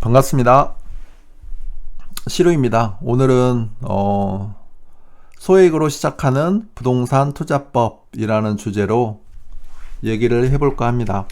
반갑습니다. 시루입니다. 오늘은 소액으로 시작하는 부동산 투자법이라는 주제로 얘기를 해볼까 합니다.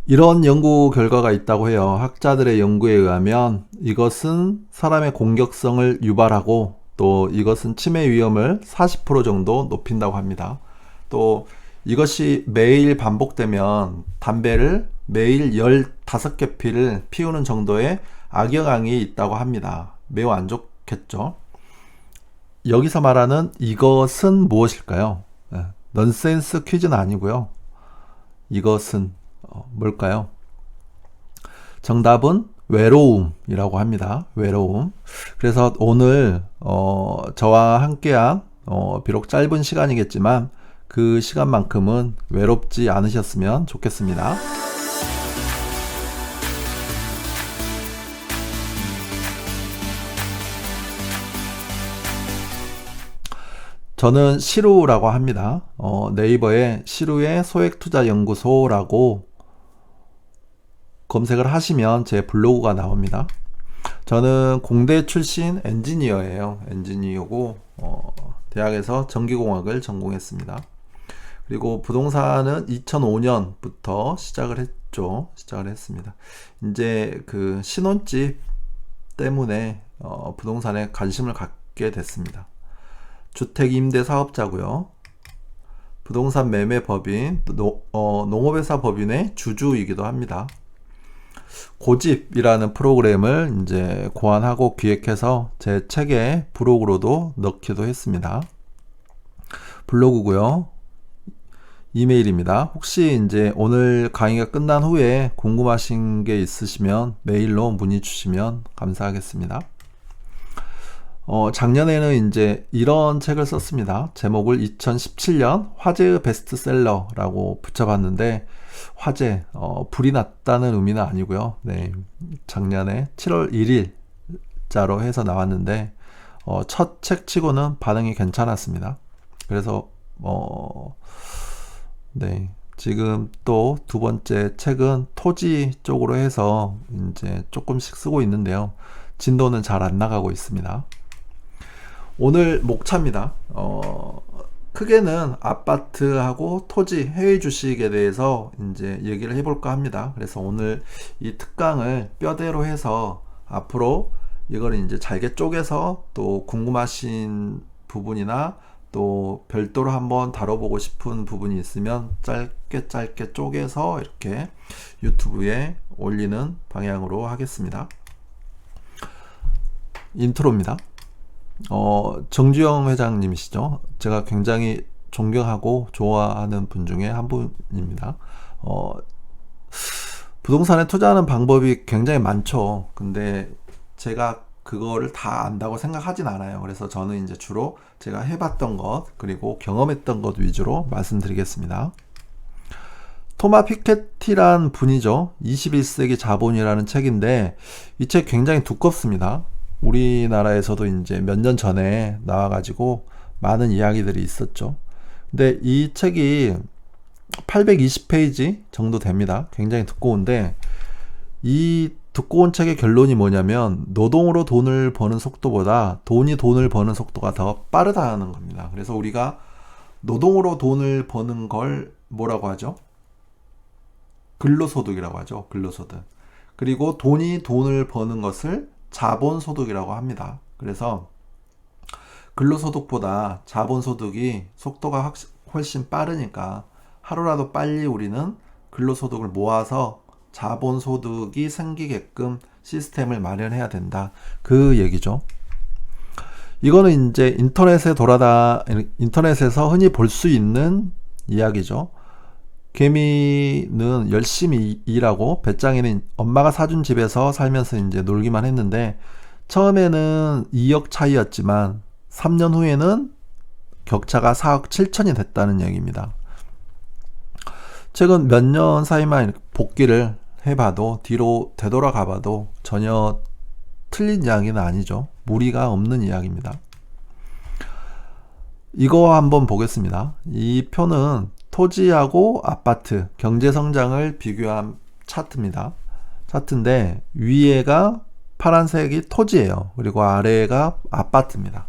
이런 연구 결과가 있다고 해요. 학자들의 연구에 의하면 이것은 사람의 공격성을 유발하고 또 이것은 치매 위험을 40% 정도 높인다고 합니다. 또 이것이 매일 반복되면 담배를 매일 15개 피를 피우는 정도의 악영향이 있다고 합니다. 매우 안 좋겠죠. 여기서 말하는 이것은 무엇일까요? 넌센스 퀴즈는 아니고요. 이것은 뭘까요? 정답은 외로움이라고 합니다. 외로움. 그래서 오늘 저와 함께한 비록 짧은 시간이겠지만 그 시간만큼은 외롭지 않으셨으면 좋겠습니다. 저는 시루라고 합니다. 네이버에 시루의 소액투자연구소라고 검색을 하시면 제 블로그가 나옵니다. 저는 공대 출신 엔지니어예요. 엔지니어고 대학에서 전기공학을 전공했습니다. 그리고 부동산은 2005년부터 시작을 했습니다. 이제 그 신혼집 때문에 부동산에 관심을 갖게 됐습니다. 주택임대사업자고요. 부동산 매매법인, 농업회사 법인의 주주이기도 합니다. 고집이라는 프로그램을 이제 고안하고 기획해서 제 책의 블로그로도 넣기도 했습니다. 블로그고요. 이메일입니다. 혹시 이제 오늘 강의가 끝난 후에 궁금하신 게 있으시면 메일로 문의 주시면 감사하겠습니다. 작년에는 이제 이런 책을 썼습니다. 제목을 2017년 화제의 베스트셀러라고 붙여봤는데 화제, 불이 났다는 의미는 아니고요. 네, 작년에 7월 1일자로 해서 나왔는데 첫 책치고는 반응이 괜찮았습니다. 그래서 네, 지금 또 두 번째 책은 토지 쪽으로 해서 이제 조금씩 쓰고 있는데요. 진도는 잘 안 나가고 있습니다. 오늘 목차입니다. 크게는 아파트하고 토지, 해외 주식에 대해서 이제 얘기를 해볼까 합니다. 그래서 오늘 이 특강을 뼈대로 해서 앞으로 이걸 이제 잘게 쪼개서 또 궁금하신 부분이나 또 별도로 한번 다뤄보고 싶은 부분이 있으면 짧게 쪼개서 이렇게 유튜브에 올리는 방향으로 하겠습니다. 인트로입니다. 정주영 회장님이시죠. 제가 굉장히 존경하고 좋아하는 분 중에 한 분입니다. 부동산에 투자하는 방법이 굉장히 많죠. 근데 제가 그거를 다 안다고 생각하진 않아요. 그래서 저는 이제 주로 제가 해봤던 것 그리고 경험했던 것 위주로 말씀드리겠습니다. 토마 피케티란 분이죠. 21세기 자본이라는 책인데 이 책 굉장히 두껍습니다. 우리나라에서도 이제 몇 년 전에 나와가지고 많은 이야기들이 있었죠. 근데 이 책이 820페이지 정도 됩니다. 굉장히 두꺼운데 이 두꺼운 책의 결론이 뭐냐면 노동으로 돈을 버는 속도보다 돈이 돈을 버는 속도가 더 빠르다는 겁니다. 그래서 우리가 노동으로 돈을 버는 걸 뭐라고 하죠? 근로소득이라고 하죠. 근로소득. 그리고 돈이 돈을 버는 것을 자본소득이라고 합니다. 그래서 근로소득보다 자본소득이 속도가 훨씬 빠르니까 하루라도 빨리 우리는 근로소득을 모아서 자본소득이 생기게끔 시스템을 마련해야 된다. 그 얘기죠. 이거는 이제 인터넷에서 흔히 볼 수 있는 이야기죠. 개미는 열심히 일하고 배짱이는 엄마가 사준 집에서 살면서 이제 놀기만 했는데 처음에는 2억 차이였지만 3년 후에는 격차가 4억 7천이 됐다는 얘기입니다. 최근 몇 년 사이만 복기를 해봐도 뒤로 되돌아가봐도 전혀 틀린 이야기는 아니죠. 무리가 없는 이야기입니다. 이거 한번 보겠습니다. 이 표는 토지하고 아파트 경제성장을 비교한 차트입니다. 차트인데 위에가 파란색이 토지예요. 그리고 아래가 아파트입니다.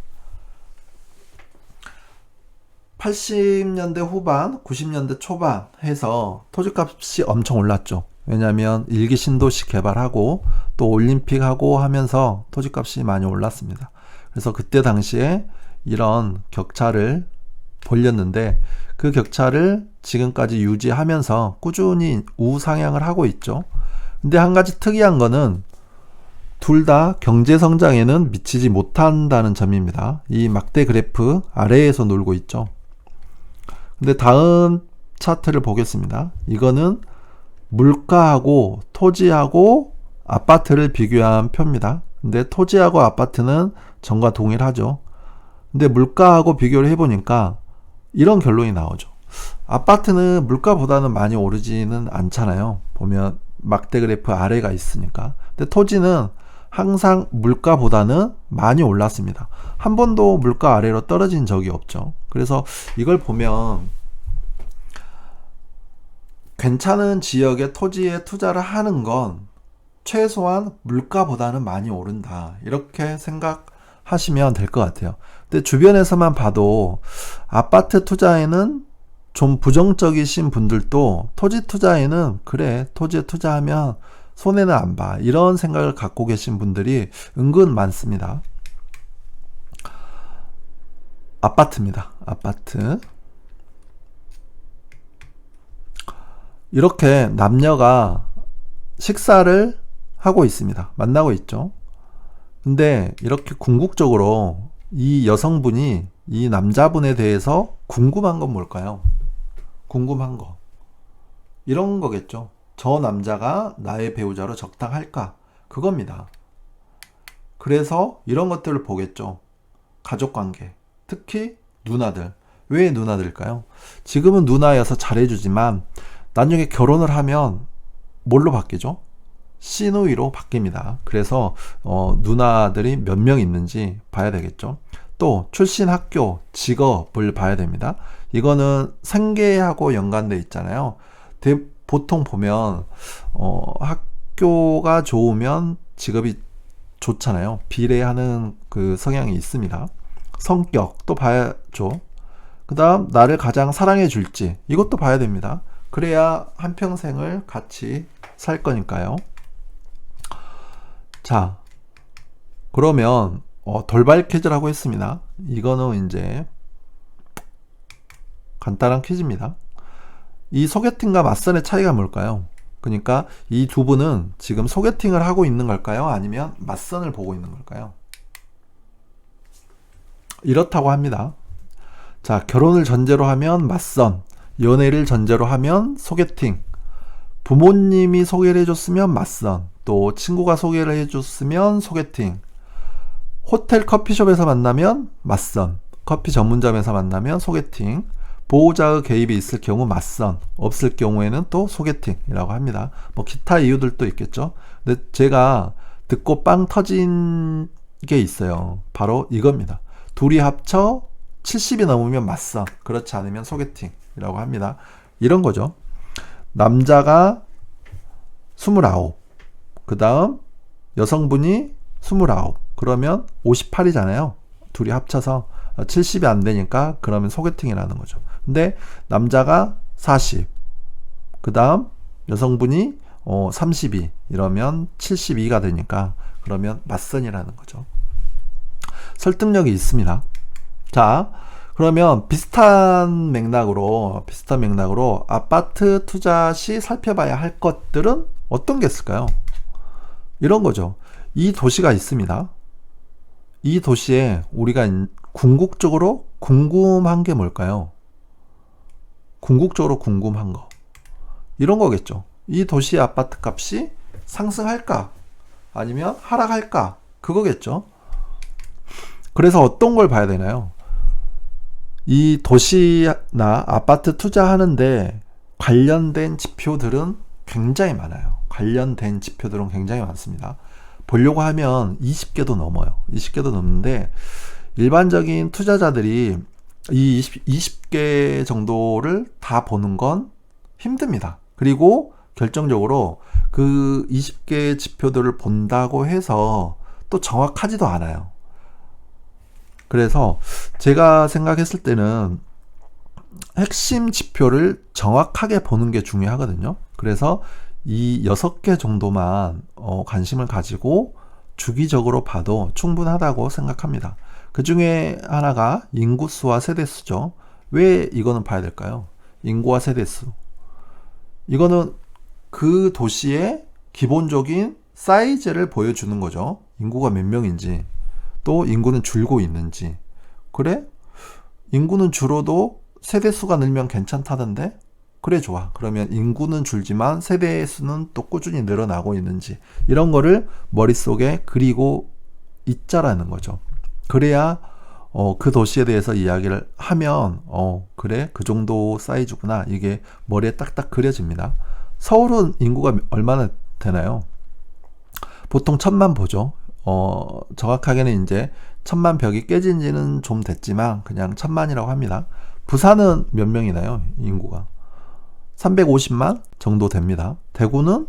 80년대 후반, 90년대 초반 해서 토지값이 엄청 올랐죠. 왜냐하면 일기 신도시 개발하고 또 올림픽하고 하면서 토지값이 많이 올랐습니다. 그래서 그때 당시에 이런 격차를 벌렸는데 그 격차를 지금까지 유지하면서 꾸준히 우상향을 하고 있죠. 근데 한 가지 특이한 거는 둘 다 경제 성장에는 미치지 못한다는 점입니다. 이 막대 그래프 아래에서 놀고 있죠. 근데 다음 차트를 보겠습니다. 이거는 물가하고 토지하고 아파트를 비교한 표입니다. 근데 토지하고 아파트는 전과 동일하죠. 근데 물가하고 비교를 해보니까 이런 결론이 나오죠. 아파트는 물가보다는 많이 오르지는 않잖아요. 보면 막대 그래프 아래가 있으니까. 근데 토지는 항상 물가보다는 많이 올랐습니다. 한 번도 물가 아래로 떨어진 적이 없죠. 그래서 이걸 보면 괜찮은 지역의 토지에 투자를 하는 건 최소한 물가보다는 많이 오른다. 이렇게 생각하시면 될 것 같아요. 근데 주변에서만 봐도 아파트 투자에는 좀 부정적이신 분들도 토지 투자에는 그래, 토지에 투자하면 손해는 안 봐. 이런 생각을 갖고 계신 분들이 은근 많습니다. 아파트입니다. 아파트. 이렇게 남녀가 식사를 하고 있습니다. 만나고 있죠. 근데 이렇게 궁극적으로 이 여성분이 이 남자분에 대해서 궁금한 건 뭘까요? 궁금한 거. 이런 거겠죠. 저 남자가 나의 배우자로 적당할까? 그겁니다. 그래서 이런 것들을 보겠죠. 가족관계. 특히 누나들. 왜 누나들일까요? 지금은 누나여서 잘해주지만 나중에 결혼을 하면 뭘로 바뀌죠? 시누이로 바뀝니다. 그래서 누나들이 몇 명 있는지 봐야 되겠죠. 또 출신 학교, 직업을 봐야 됩니다. 이거는 생계하고 연관돼 있잖아요. 보통 보면 학교가 좋으면 직업이 좋잖아요. 비례하는 그 성향이 있습니다. 성격도 봐야죠. 그 다음 나를 가장 사랑해 줄지 이것도 봐야 됩니다. 그래야 한평생을 같이 살 거니까요. 자, 그러면 돌발 퀴즈라고 했습니다. 이거는 이제 간단한 퀴즈입니다. 이 소개팅과 맞선의 차이가 뭘까요? 그러니까 이 두 분은 지금 소개팅을 하고 있는 걸까요? 아니면 맞선을 보고 있는 걸까요? 이렇다고 합니다. 자, 결혼을 전제로 하면 맞선, 연애를 전제로 하면 소개팅, 부모님이 소개를 해줬으면 맞선, 또 친구가 소개를 해줬으면 소개팅, 호텔 커피숍에서 만나면 맞선, 커피 전문점에서 만나면 소개팅, 보호자의 개입이 있을 경우 맞선, 없을 경우에는 또 소개팅이라고 합니다. 뭐 기타 이유들도 있겠죠. 근데 제가 듣고 빵 터진 게 있어요. 바로 이겁니다. 둘이 합쳐 70이 넘으면 맞선, 그렇지 않으면 소개팅이라고 합니다. 이런 거죠. 남자가 29, 그 다음 여성분이 29, 그러면 58이잖아요. 둘이 합쳐서 70이 안 되니까 그러면 소개팅이라는 거죠. 근데 남자가 40, 그 다음 여성분이 32 이러면 72가 되니까 그러면 맞선이라는 거죠. 설득력이 있습니다. 자, 그러면 비슷한 맥락으로 아파트 투자 시 살펴봐야 할 것들은 어떤 게 있을까요? 이런 거죠. 이 도시가 있습니다. 이 도시에 우리가 궁극적으로 궁금한 게 뭘까요? 궁극적으로 궁금한 거. 이런 거겠죠. 이 도시의 아파트 값이 상승할까? 아니면 하락할까? 그거겠죠. 그래서 어떤 걸 봐야 되나요? 이 도시나 아파트 투자하는데 관련된 지표들은 굉장히 많아요. 관련된 지표들은 굉장히 많습니다. 보려고 하면 20개도 넘어요. 20개도 넘는데 일반적인 투자자들이 이 20개 정도를 다 보는 건 힘듭니다. 그리고 결정적으로 그 20개의 지표들을 본다고 해서 또 정확하지도 않아요. 그래서 제가 생각했을 때는 핵심 지표를 정확하게 보는 게 중요하거든요. 그래서 이 6개 정도만 관심을 가지고 주기적으로 봐도 충분하다고 생각합니다. 그 중에 하나가 인구수와 세대수죠. 왜 이거는 봐야 될까요? 인구와 세대수. 이거는 그 도시의 기본적인 사이즈를 보여주는 거죠. 인구가 몇 명인지, 또 인구는 줄고 있는지. 그래? 인구는 줄어도 세대수가 늘면 괜찮다던데? 그래, 좋아. 그러면 인구는 줄지만 세대수는 또 꾸준히 늘어나고 있는지, 이런 거를 머릿속에 그리고 있자라는 거죠. 그래야 그 도시에 대해서 이야기를 하면 그래, 그 정도 사이즈구나, 이게 머리에 딱딱 그려집니다. 서울은 인구가 얼마나 되나요? 보통 1000만 보죠. 정확하게는 이제 1000만 벽이 깨진 지는 좀 됐지만 그냥 1000만이라고 합니다. 부산은 몇 명이나요? 인구가 350만 정도 됩니다. 대구는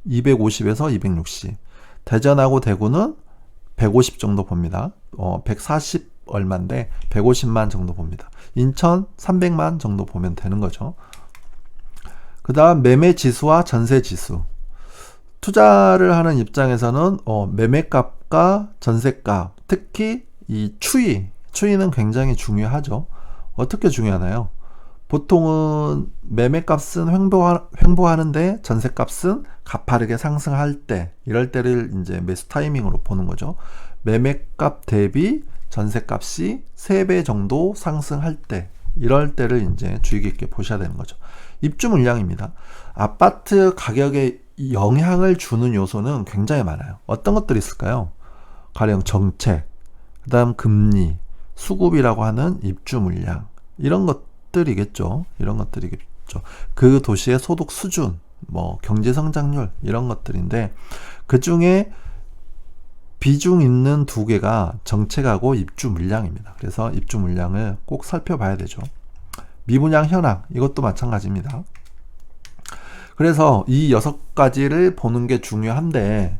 250에서 260. 대전하고 대구는 150 정도 봅니다. 140 얼마인데 150만 정도 봅니다. 인천 300만 정도 보면 되는 거죠. 그 다음 매매 지수와 전세 지수. 투자를 하는 입장에서는 매매값과 전세값, 특히 이 추이는 굉장히 중요하죠. 어떻게 중요하나요? 보통은 매매값은 횡보하는데 전세값은 가파르게 상승할 때, 이럴 때를 이제 매수 타이밍으로 보는 거죠. 매매값 대비 전세값이 3배 정도 상승할 때, 이럴 때를 이제 주의 깊게 보셔야 되는 거죠. 입주 물량입니다. 아파트 가격에 영향을 주는 요소는 굉장히 많아요. 어떤 것들이 있을까요? 가령 정책, 그 다음 금리, 수급이라고 하는 입주 물량, 이런 것들이겠죠. 그 도시의 소득 수준, 경제 성장률, 이런 것들인데, 그 중에 비중 있는 2개가 정책하고 입주 물량입니다. 그래서 입주 물량을 꼭 살펴봐야 되죠. 미분양 현황, 이것도 마찬가지입니다. 그래서 이 6가지를 보는 게 중요한데,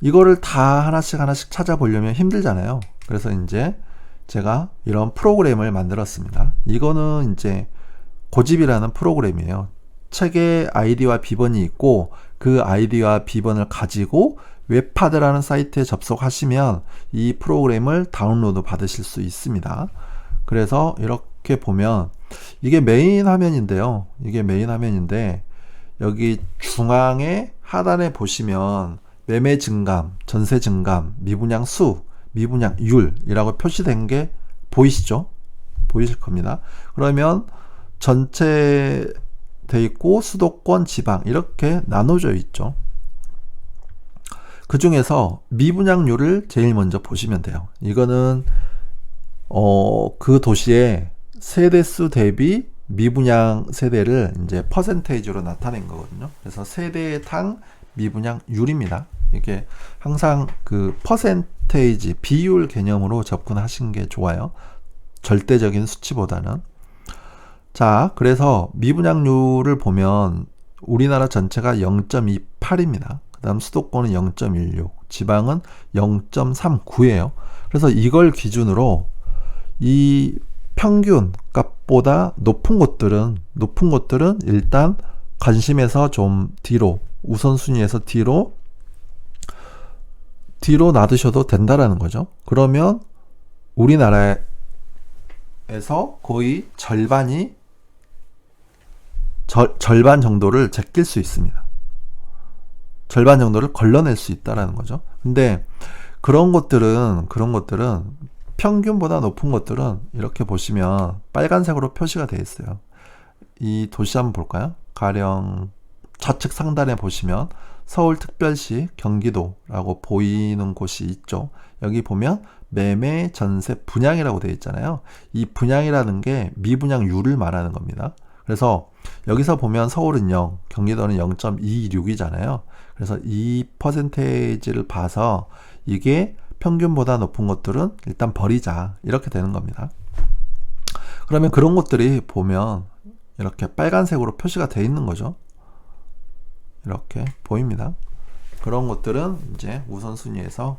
이거를 다 하나씩 찾아보려면 힘들잖아요. 그래서 이제 제가 이런 프로그램을 만들었습니다. 이거는 이제 고집이라는 프로그램이에요. 책에 아이디와 비번이 있고, 그 아이디와 비번을 가지고 웹하드라는 사이트에 접속하시면 이 프로그램을 다운로드 받으실 수 있습니다. 그래서 이렇게 보면 이게 메인 화면인데요. 여기 중앙에 하단에 보시면 매매 증감, 전세 증감, 미분양 수, 미분양률이라고 표시된 게 보이시죠? 보이실 겁니다. 그러면 전체 돼 있고 수도권, 지방 이렇게 나눠져 있죠. 그 중에서 미분양률을 제일 먼저 보시면 돼요. 이거는 그 도시의 세대수 대비 미분양 세대를 이제 퍼센테이지로 나타낸 거거든요. 그래서 세대당 미분양률입니다. 이게 항상 그 퍼센테이지, 비율 개념으로 접근하신 게 좋아요. 절대적인 수치보다는. 자, 그래서 미분양률을 보면 우리나라 전체가 0.28입니다. 그 다음 수도권은 0.16, 지방은 0.39예요. 그래서 이걸 기준으로 이 평균 값보다 높은 곳들은 일단 관심에서 좀 뒤로, 우선순위에서 뒤로 놔두셔도 된다라는 거죠. 그러면 우리나라에서 거의 절반 정도를 제낄 수 있습니다. 절반 정도를 걸러낼 수 있다라는 거죠. 근데 그런 것들은 평균보다 높은 것들은 이렇게 보시면 빨간색으로 표시가 되어 있어요. 이 도시 한번 볼까요? 가령 좌측 상단에 보시면 서울특별시, 경기도라고 보이는 곳이 있죠. 여기 보면 매매, 전세, 분양이라고 되어 있잖아요. 이 분양이라는 게 미분양률을 말하는 겁니다. 그래서 여기서 보면 서울은 0, 경기도는 0.26이잖아요. 그래서 이 퍼센테이지를 봐서 이게 평균보다 높은 것들은 일단 버리자, 이렇게 되는 겁니다. 그러면 그런 것들이 보면 이렇게 빨간색으로 표시가 되어 있는 거죠. 이렇게 보입니다. 그런 것들은 이제 우선순위에서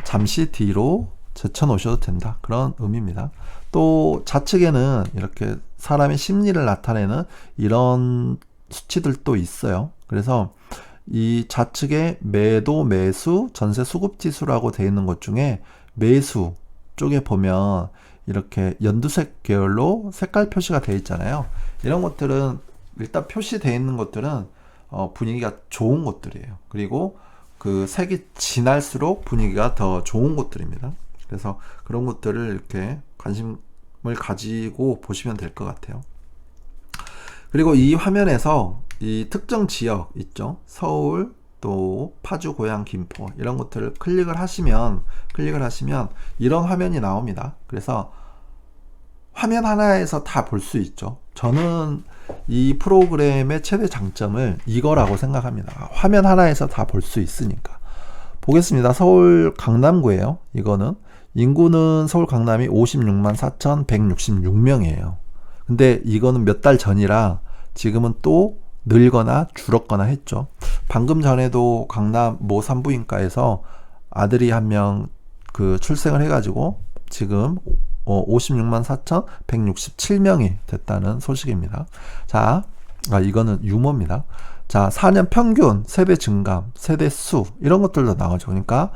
잠시 뒤로 제쳐놓으셔도 된다. 그런 의미입니다. 또 좌측에는 이렇게 사람의 심리를 나타내는 이런 수치들도 있어요. 그래서 이 좌측에 매도, 매수, 전세 수급 지수라고 되어 있는 것 중에 매수 쪽에 보면 이렇게 연두색 계열로 색깔 표시가 되어 있잖아요. 이런 것들은 일단 표시되어 있는 것들은 분위기가 좋은 것들이에요. 그리고 그 색이 진할수록 분위기가 더 좋은 것들입니다. 그래서 그런 것들을 이렇게 관심을 가지고 보시면 될 것 같아요. 그리고 이 화면에서 이 특정 지역 있죠. 서울, 또 파주, 고양, 김포 이런 것들을 클릭을 하시면 이런 화면이 나옵니다. 그래서 화면 하나에서 다 볼 수 있죠. 저는 이 프로그램의 최대 장점을 이거라고 생각합니다. 화면 하나에서 다 볼 수 있으니까. 보겠습니다. 서울 강남구예요. 이거는 인구는 서울 강남이 56만 4,166명이에요. 근데 이거는 몇 달 전이라 지금은 또 늘거나 줄었거나 했죠. 방금 전에도 강남 모 산부인과에서 아들이 한 명 그 출생을 해가지고 지금 56만 4,167명이 됐다는 소식입니다. 자, 이거는 유머입니다. 자, 4년 평균 세대 증감, 세대 수 이런 것들도 나오죠. 그러니까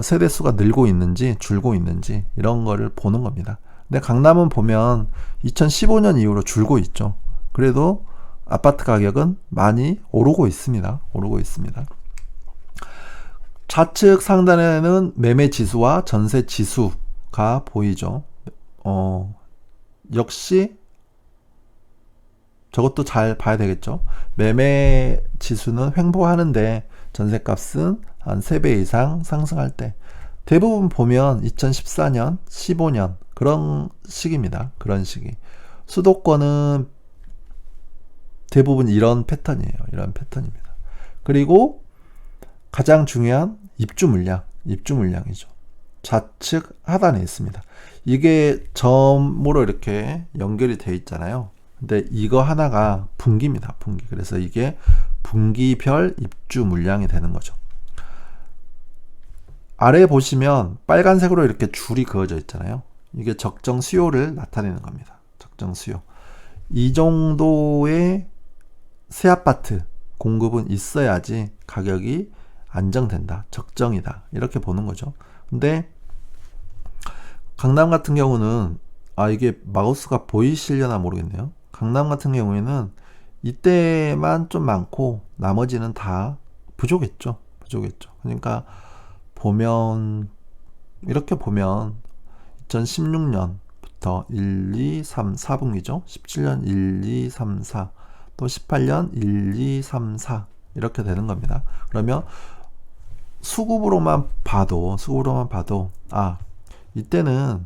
세대 수가 늘고 있는지 줄고 있는지 이런 거를 보는 겁니다. 근데 강남은 보면 2015년 이후로 줄고 있죠. 그래도 아파트 가격은 많이 오르고 있습니다. 좌측 상단에는 매매 지수와 전세 지수가 보이죠. 역시 저것도 잘 봐야 되겠죠. 매매 지수는 횡보하는데 전세값은 한 3배 이상 상승할 때 대부분 보면 2014년, 15년 그런 시기입니다. 그런 시기. 수도권은 대부분 이런 패턴입니다. 그리고 가장 중요한 입주 물량이죠. 좌측 하단에 있습니다. 이게 점으로 이렇게 연결이 되어 있잖아요. 근데 이거 하나가 분기입니다. 분기. 그래서 이게 분기별 입주 물량이 되는 거죠. 아래에 보시면 빨간색으로 이렇게 줄이 그어져 있잖아요. 이게 적정 수요를 나타내는 겁니다. 적정 수요. 이 정도의 새 아파트 공급은 있어야지 가격이 안정된다. 적정이다. 이렇게 보는 거죠. 근데 강남 같은 경우는 이게 마우스가 보이시려나 모르겠네요. 강남 같은 경우에는 이때만 좀 많고 나머지는 다 부족했죠. 그러니까 이렇게 보면 2016년부터 1, 2, 3, 4분기죠. 17년 1, 2, 3, 4, 또 18년 1, 2, 3, 4 이렇게 되는 겁니다. 그러면 수급으로만 봐도 이때는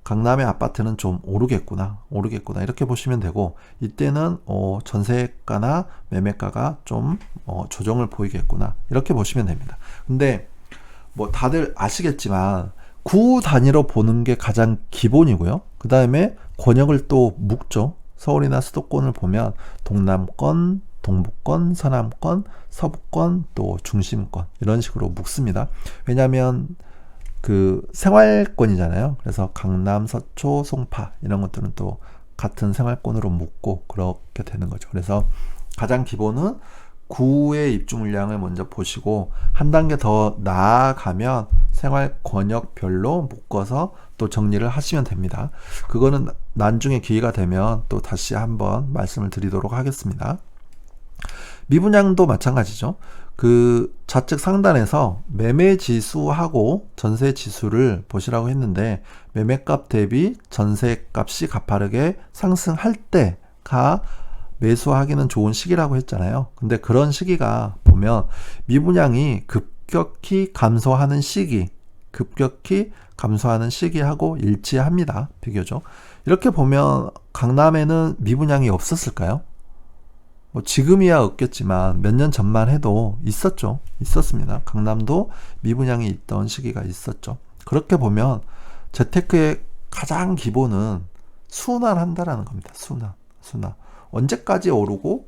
강남의 아파트는 좀 오르겠구나 이렇게 보시면 되고, 이때는 전세가나 매매가가 좀 조정을 보이겠구나 이렇게 보시면 됩니다. 근데 뭐 다들 아시겠지만 구 단위로 보는 게 가장 기본이고요. 그 다음에 권역을 또 묶죠. 서울이나 수도권을 보면 동남권, 동부권, 서남권, 서부권, 또 중심권 이런 식으로 묶습니다. 왜냐하면 그 생활권이잖아요. 그래서 강남, 서초, 송파 이런 것들은 또 같은 생활권으로 묶고 그렇게 되는 거죠. 그래서 가장 기본은 구의 입주 물량을 먼저 보시고 한 단계 더 나아가면 생활 권역별로 묶어서 또 정리를 하시면 됩니다. 그거는 나중에 기회가 되면 또 다시 한번 말씀을 드리도록 하겠습니다. 미분양도 마찬가지죠. 그 좌측 상단에서 매매 지수하고 전세 지수를 보시라고 했는데, 매매값 대비 전세값이 가파르게 상승할 때가 매수하기는 좋은 시기라고 했잖아요. 근데 그런 시기가 보면 미분양이 급격히 감소하는 시기하고 일치합니다. 비교적. 이렇게 보면 강남에는 미분양이 없었을까요? 뭐 지금이야 없겠지만 몇 년 전만 해도 있었습니다. 강남도 미분양이 있던 시기가 있었죠. 그렇게 보면 재테크의 가장 기본은 순환한다라는 겁니다. 순환. 언제까지 오르고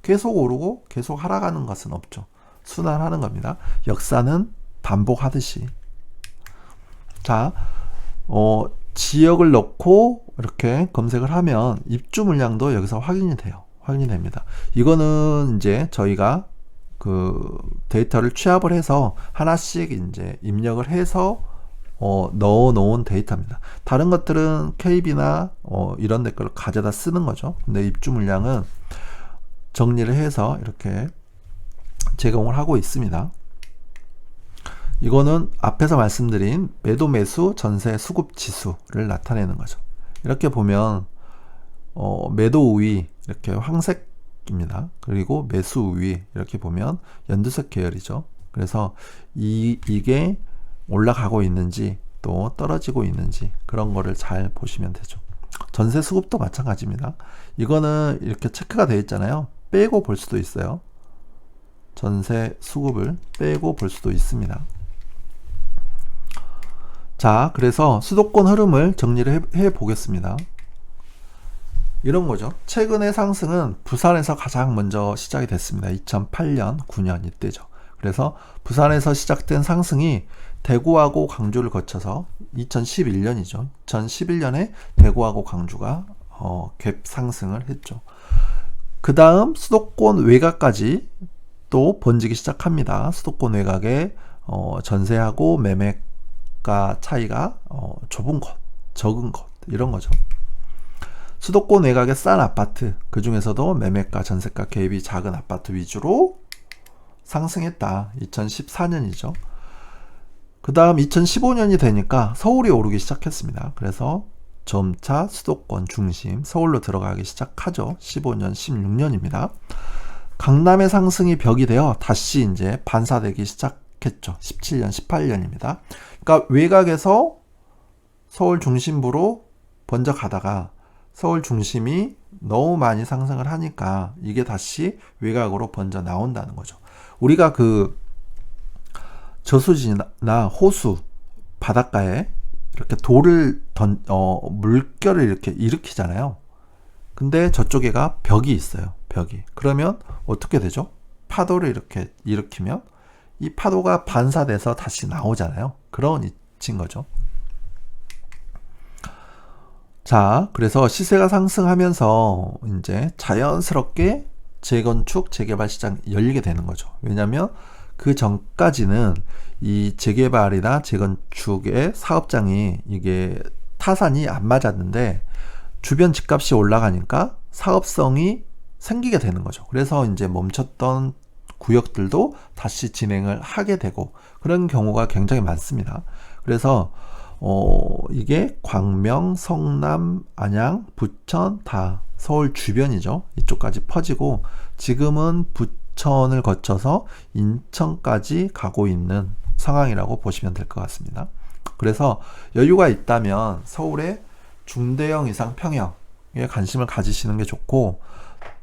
계속 오르고 계속 하락하는 것은 없죠. 순환하는 겁니다. 역사는 반복하듯이. 자, 지역을 넣고 이렇게 검색을 하면 입주 물량도 여기서 확인이 돼요. 확인이 됩니다. 이거는 이제 저희가 그 데이터를 취합을 해서 하나씩 이제 입력을 해서 넣어 놓은 데이터입니다. 다른 것들은 KB나 이런 데 걸 가져다 쓰는 거죠. 근데 입주 물량은 정리를 해서 이렇게 제공을 하고 있습니다. 이거는 앞에서 말씀드린 매도 매수 전세 수급 지수를 나타내는 거죠. 이렇게 보면 매도 우위 이렇게 황색입니다. 그리고 매수 우위 이렇게 보면 연두색 계열이죠. 그래서 이게 올라가고 있는지 또 떨어지고 있는지 그런 거를 잘 보시면 되죠. 전세 수급도 마찬가지입니다. 이거는 이렇게 체크가 되어 있잖아요. 빼고 볼 수도 있어요. 전세 수급을 빼고 볼 수도 있습니다. 자, 그래서 수도권 흐름을 정리를 해 보겠습니다. 이런 거죠. 최근의 상승은 부산에서 가장 먼저 시작이 됐습니다. 2008년, 9년 이때죠. 그래서 부산에서 시작된 상승이 대구하고 광주를 거쳐서 2011년이죠. 2011년에 대구하고 광주가 갭 상승을 했죠. 그 다음 수도권 외곽까지 또 번지기 시작합니다. 수도권 외곽에 전세하고 매매가 차이가 좁은 것, 적은 것 이런 거죠. 수도권 외곽의 싼 아파트, 그 중에서도 매매가, 전세가 갭이 작은 아파트 위주로 상승했다. 2014년이죠. 그 다음 2015년이 되니까 서울이 오르기 시작했습니다. 그래서 점차 수도권 중심 서울로 들어가기 시작하죠. 15년, 16년입니다. 강남의 상승이 벽이 되어 다시 이제 반사되기 시작했죠. 17년, 18년입니다. 그러니까 외곽에서 서울 중심부로 먼저 가다가 서울 중심이 너무 많이 상승을 하니까 이게 다시 외곽으로 번져 나온다는 거죠. 우리가 그 저수지나 호수 바닷가에 이렇게 돌을 물결을 이렇게 일으키잖아요. 근데 저쪽에가 벽이 있어요. 벽이. 그러면 어떻게 되죠? 파도를 이렇게 일으키면 이 파도가 반사돼서 다시 나오잖아요. 그런 이치인 거죠. 자, 그래서 시세가 상승하면서 이제 자연스럽게 재건축, 재개발 시장이 열리게 되는 거죠. 왜냐하면 그 전까지는 이 재개발이나 재건축의 사업장이 이게 타산이 안 맞았는데 주변 집값이 올라가니까 사업성이 생기게 되는 거죠. 그래서 이제 멈췄던 구역들도 다시 진행을 하게 되고 그런 경우가 굉장히 많습니다. 그래서 이게 광명, 성남, 안양, 부천 다 서울 주변이죠. 이쪽까지 퍼지고 지금은 부천을 거쳐서 인천까지 가고 있는 상황이라고 보시면 될 것 같습니다. 그래서 여유가 있다면 서울의 중대형 이상 평형에 관심을 가지시는 게 좋고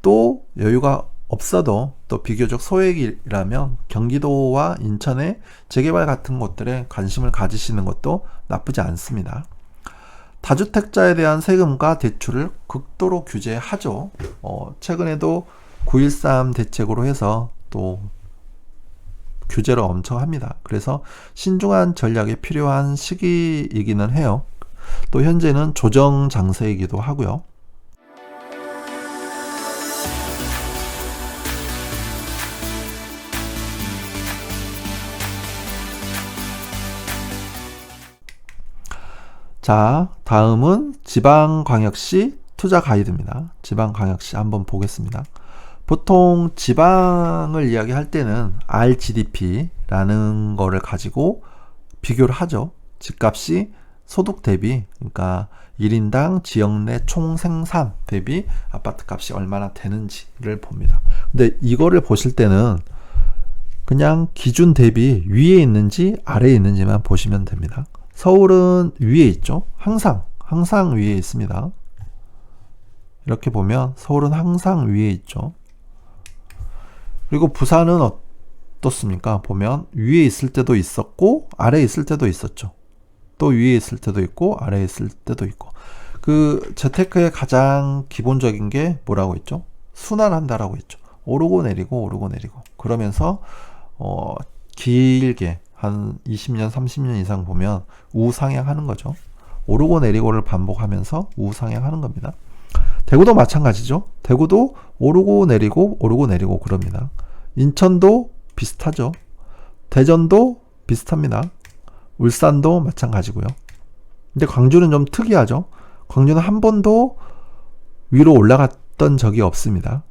또 여유가 없어도 또 비교적 소액이라면 경기도와 인천의 재개발 같은 곳들에 관심을 가지시는 것도 나쁘지 않습니다. 다주택자에 대한 세금과 대출을 극도로 규제하죠. 최근에도 9.13 대책으로 해서 또 규제를 엄청 합니다. 그래서 신중한 전략이 필요한 시기이기는 해요. 또 현재는 조정 장세이기도 하고요. 자, 다음은 지방광역시 투자 가이드입니다. 지방광역시 한번 보겠습니다. 보통 지방을 이야기할 때는 RGDP라는 거를 가지고 비교를 하죠. 집값이 소득 대비, 그러니까 1인당 지역 내 총생산 대비 아파트 값이 얼마나 되는지를 봅니다. 근데 이거를 보실 때는 그냥 기준 대비 위에 있는지 아래에 있는지만 보시면 됩니다. 서울은 위에 있죠. 항상 위에 있습니다. 이렇게 보면 서울은 항상 위에 있죠. 그리고 부산은 어떻습니까? 보면 위에 있을 때도 있었고 아래에 있을 때도 있었죠. 또 위에 있을 때도 있고 아래에 있을 때도 있고. 그 재테크의 가장 기본적인 게 뭐라고 했죠? 순환한다라고 했죠. 오르고 내리고 오르고 내리고 그러면서 길게 한 20년 30년 이상 보면 우상향하는 거죠. 오르고 내리고를 반복하면서 우상향하는 겁니다. 대구도 마찬가지죠. 대구도 오르고 내리고 그럽니다. 인천도 비슷하죠. 대전도 비슷합니다. 울산도 마찬가지고요. 근데 광주는 좀 특이하죠. 광주는 한 번도 위로 올라갔던 적이 없습니다.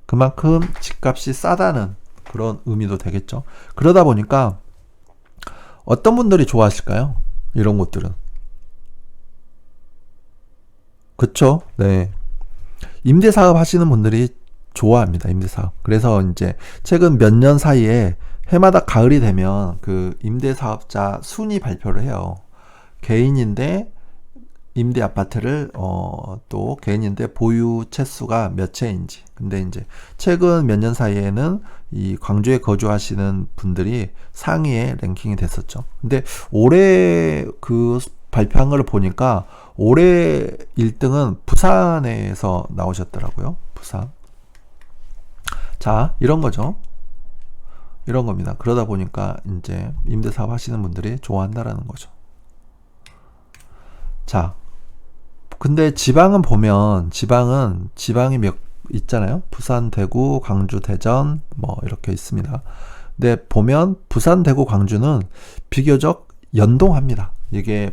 그만큼 집값이 싸다는 그런 의미도 되겠죠. 그러다 보니까 어떤 분들이 좋아하실까요? 이런 곳들은. 그쵸? 네. 임대사업 하시는 분들이 좋아합니다. 임대사업. 그래서 이제 최근 몇 년 사이에 해마다 가을이 되면 그 임대사업자 순위 발표를 해요. 개인인데 임대 아파트를 또 개인인데 보유 채수가 몇 채인지. 근데 이제 최근 몇 년 사이에는 이 광주에 거주하시는 분들이 상위에 랭킹이 됐었죠. 근데 올해 그 발표한 걸 보니까 올해 1등은 부산에서 나오셨더라고요. 부산. 자, 이런 거죠. 이런 겁니다. 그러다 보니까 이제 임대사업 하시는 분들이 좋아한다라는 거죠. 자, 근데 지방은 보면 지방이 몇 있잖아요. 부산, 대구, 광주, 대전 뭐 이렇게 있습니다. 근데 보면 부산, 대구, 광주는 비교적 연동합니다. 이게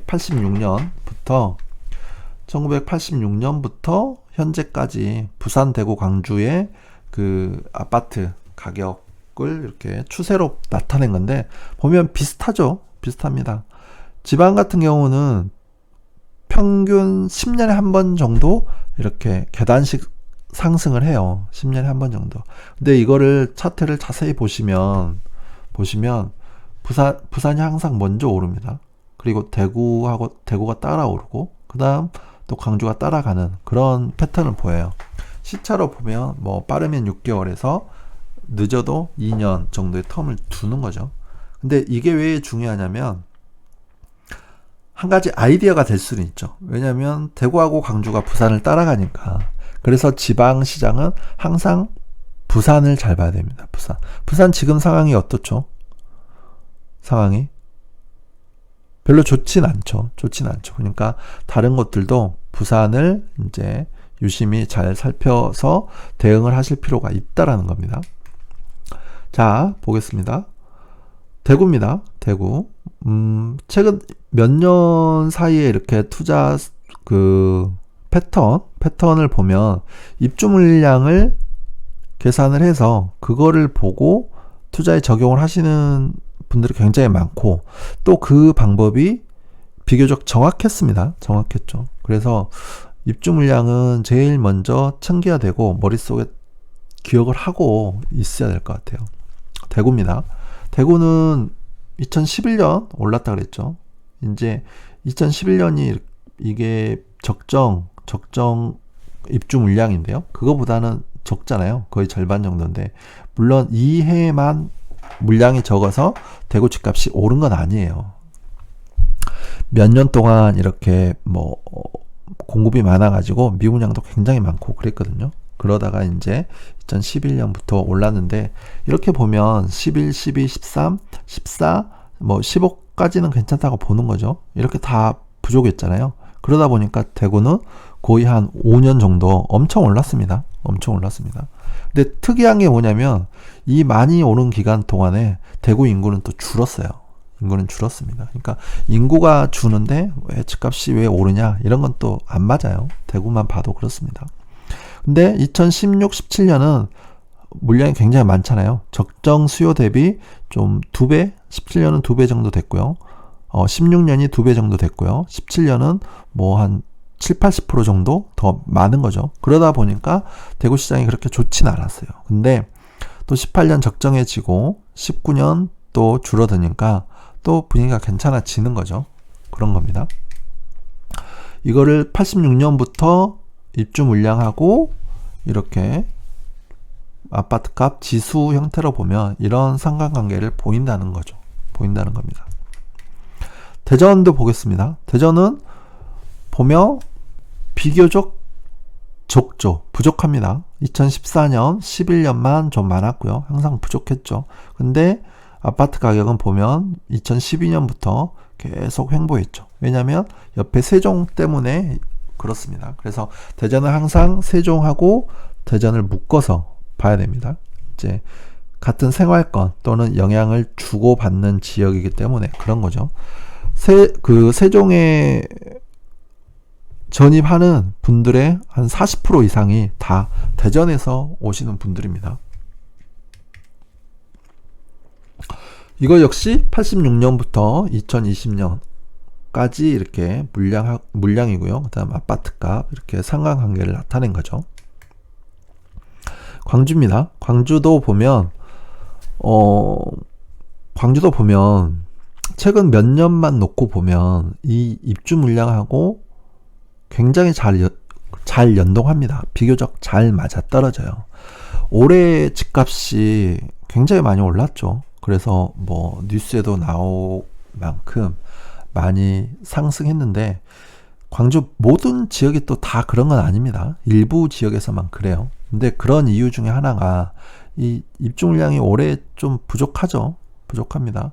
1986년부터 현재까지 부산, 대구, 광주의 그 아파트 가격을 이렇게 추세로 나타낸 건데 보면 비슷하죠. 비슷합니다. 지방 같은 경우는 평균 10년에 한 번 정도 이렇게 계단식 상승을 해요. 10년에 한 번 정도. 근데 이거를 차트를 자세히 보시면 부산이 항상 먼저 오릅니다. 그리고 대구가 따라오르고 그다음 또 광주가 따라가는 그런 패턴을 보여요. 시차로 보면 뭐 빠르면 6개월에서 늦어도 2년 정도의 텀을 두는 거죠. 근데 이게 왜 중요하냐면 한 가지 아이디어가 될 수는 있죠. 왜냐하면 대구하고 광주가 부산을 따라가니까. 그래서 지방 시장은 항상 부산을 잘 봐야 됩니다. 부산 지금 상황이 어떻죠? 상황이 별로 좋진 않죠. 그러니까 다른 곳들도 부산을 이제 유심히 잘 살펴서 대응을 하실 필요가 있다라는 겁니다. 자, 보겠습니다. 대구입니다. 대구. 최근 몇 년 사이에 이렇게 투자 그 패턴을 보면 입주 물량을 계산을 해서 그거를 보고 투자에 적용을 하시는 분들이 굉장히 많고 또 그 방법이 비교적 정확했죠. 그래서 입주 물량은 제일 먼저 청기화되고 머릿속에 기억을 하고 있어야 될 것 같아요. 대구입니다. 대구는 2011년 올랐다 그랬죠. 이제 2011년이 이게 적정 입주 물량인데요. 그거보다는 적잖아요. 거의 절반 정도인데 물론 이 해만 물량이 적어서 대구 집값이 오른 건 아니에요. 몇 년 동안 이렇게 뭐 공급이 많아가지고 미분양도 굉장히 많고 그랬거든요. 그러다가 이제 2011년부터 올랐는데 이렇게 보면 11, 12, 13, 14, 뭐 15까지는 괜찮다고 보는 거죠. 이렇게 다 부족했잖아요. 그러다 보니까 대구는 거의 한 5년 정도 엄청 올랐습니다. 근데 특이한 게 뭐냐면 이 많이 오른 기간 동안에 대구 인구는 또 줄었어요. 인구는 줄었습니다. 그러니까 인구가 주는데 왜 집값이 왜 오르냐 이런 건 또 안 맞아요. 대구만 봐도 그렇습니다. 근데 2016, 17년은 물량이 굉장히 많잖아요. 적정 수요 대비 좀 2배, 17년은 2배 정도 됐고요. 16년이 2배 정도 됐고요. 17년은 뭐 한 7, 80% 정도 더 많은 거죠. 그러다 보니까 대구 시장이 그렇게 좋진 않았어요. 근데 또 18년 적정해지고 19년 또 줄어드니까 또 분위기가 괜찮아지는 거죠. 그런 겁니다. 이거를 86년부터 입주 물량하고 이렇게 아파트값 지수 형태로 보면 이런 상관관계를 보인다는 겁니다. 대전도 보겠습니다. 대전은 보면 비교적 적죠. 부족합니다. 2014년, 11년만 좀 많았고요. 항상 부족했죠. 근데 아파트 가격은 보면 2012년부터 계속 횡보했죠. 왜냐하면 옆에 세종 때문에 그렇습니다. 그래서 대전은 항상 세종하고 대전을 묶어서 봐야 됩니다. 이제 같은 생활권 또는 영향을 주고받는 지역이기 때문에 그런 거죠. 세종에 전입하는 분들의 한 40% 이상이 다 대전에서 오시는 분들입니다. 이거 역시 86년부터 2020년까지 이렇게 물량이고요. 그 다음 아파트값 이렇게 상관관계를 나타낸 거죠. 광주입니다. 광주도 보면 최근 몇 년만 놓고 보면 이 입주 물량하고 굉장히 잘 연동합니다. 비교적 잘 맞아떨어져요. 올해 집값이 굉장히 많이 올랐죠. 그래서 뭐 뉴스에도 나올 만큼 많이 상승했는데 광주 모든 지역이 또 다 그런 건 아닙니다. 일부 지역에서만 그래요. 근데 그런 이유 중에 하나가 이 입주 물량이 올해 좀 부족합니다.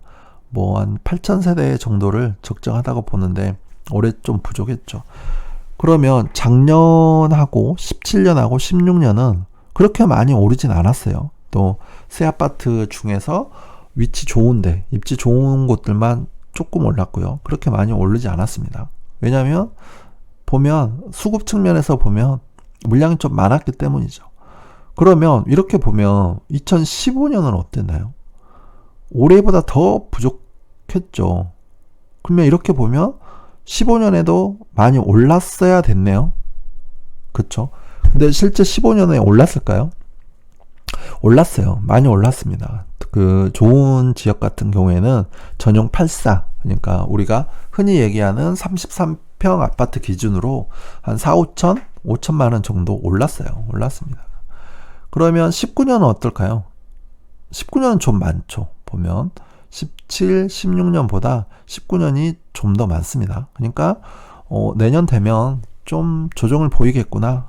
뭐 한 8,000세대 정도를 적정하다고 보는데 올해 좀 부족했죠. 그러면 작년하고 17년하고 16년은 그렇게 많이 오르진 않았어요. 또 새 아파트 중에서 위치 좋은데 입지 좋은 곳들만 조금 올랐고요. 그렇게 많이 오르지 않았습니다. 왜냐하면 보면 수급 측면에서 보면 물량이 좀 많았기 때문이죠. 그러면 이렇게 보면 2015년은 어땠나요? 올해보다 더 부족했죠. 그러면 이렇게 보면 15년에도 많이 올랐어야 됐네요. 그쵸? 근데 실제 15년에 올랐을까요? 올랐어요. 많이 올랐습니다. 그 좋은 지역 같은 경우에는 전용 84, 그러니까 우리가 흔히 얘기하는 33평 아파트 기준으로 한 4, 5천만 원 정도 올랐습니다. 그러면 19년은 어떨까요? 19년은 좀 많죠. 보면 17, 16년보다 19년이 좀 더 많습니다. 그러니까 내년 되면 좀 조정을 보이겠구나.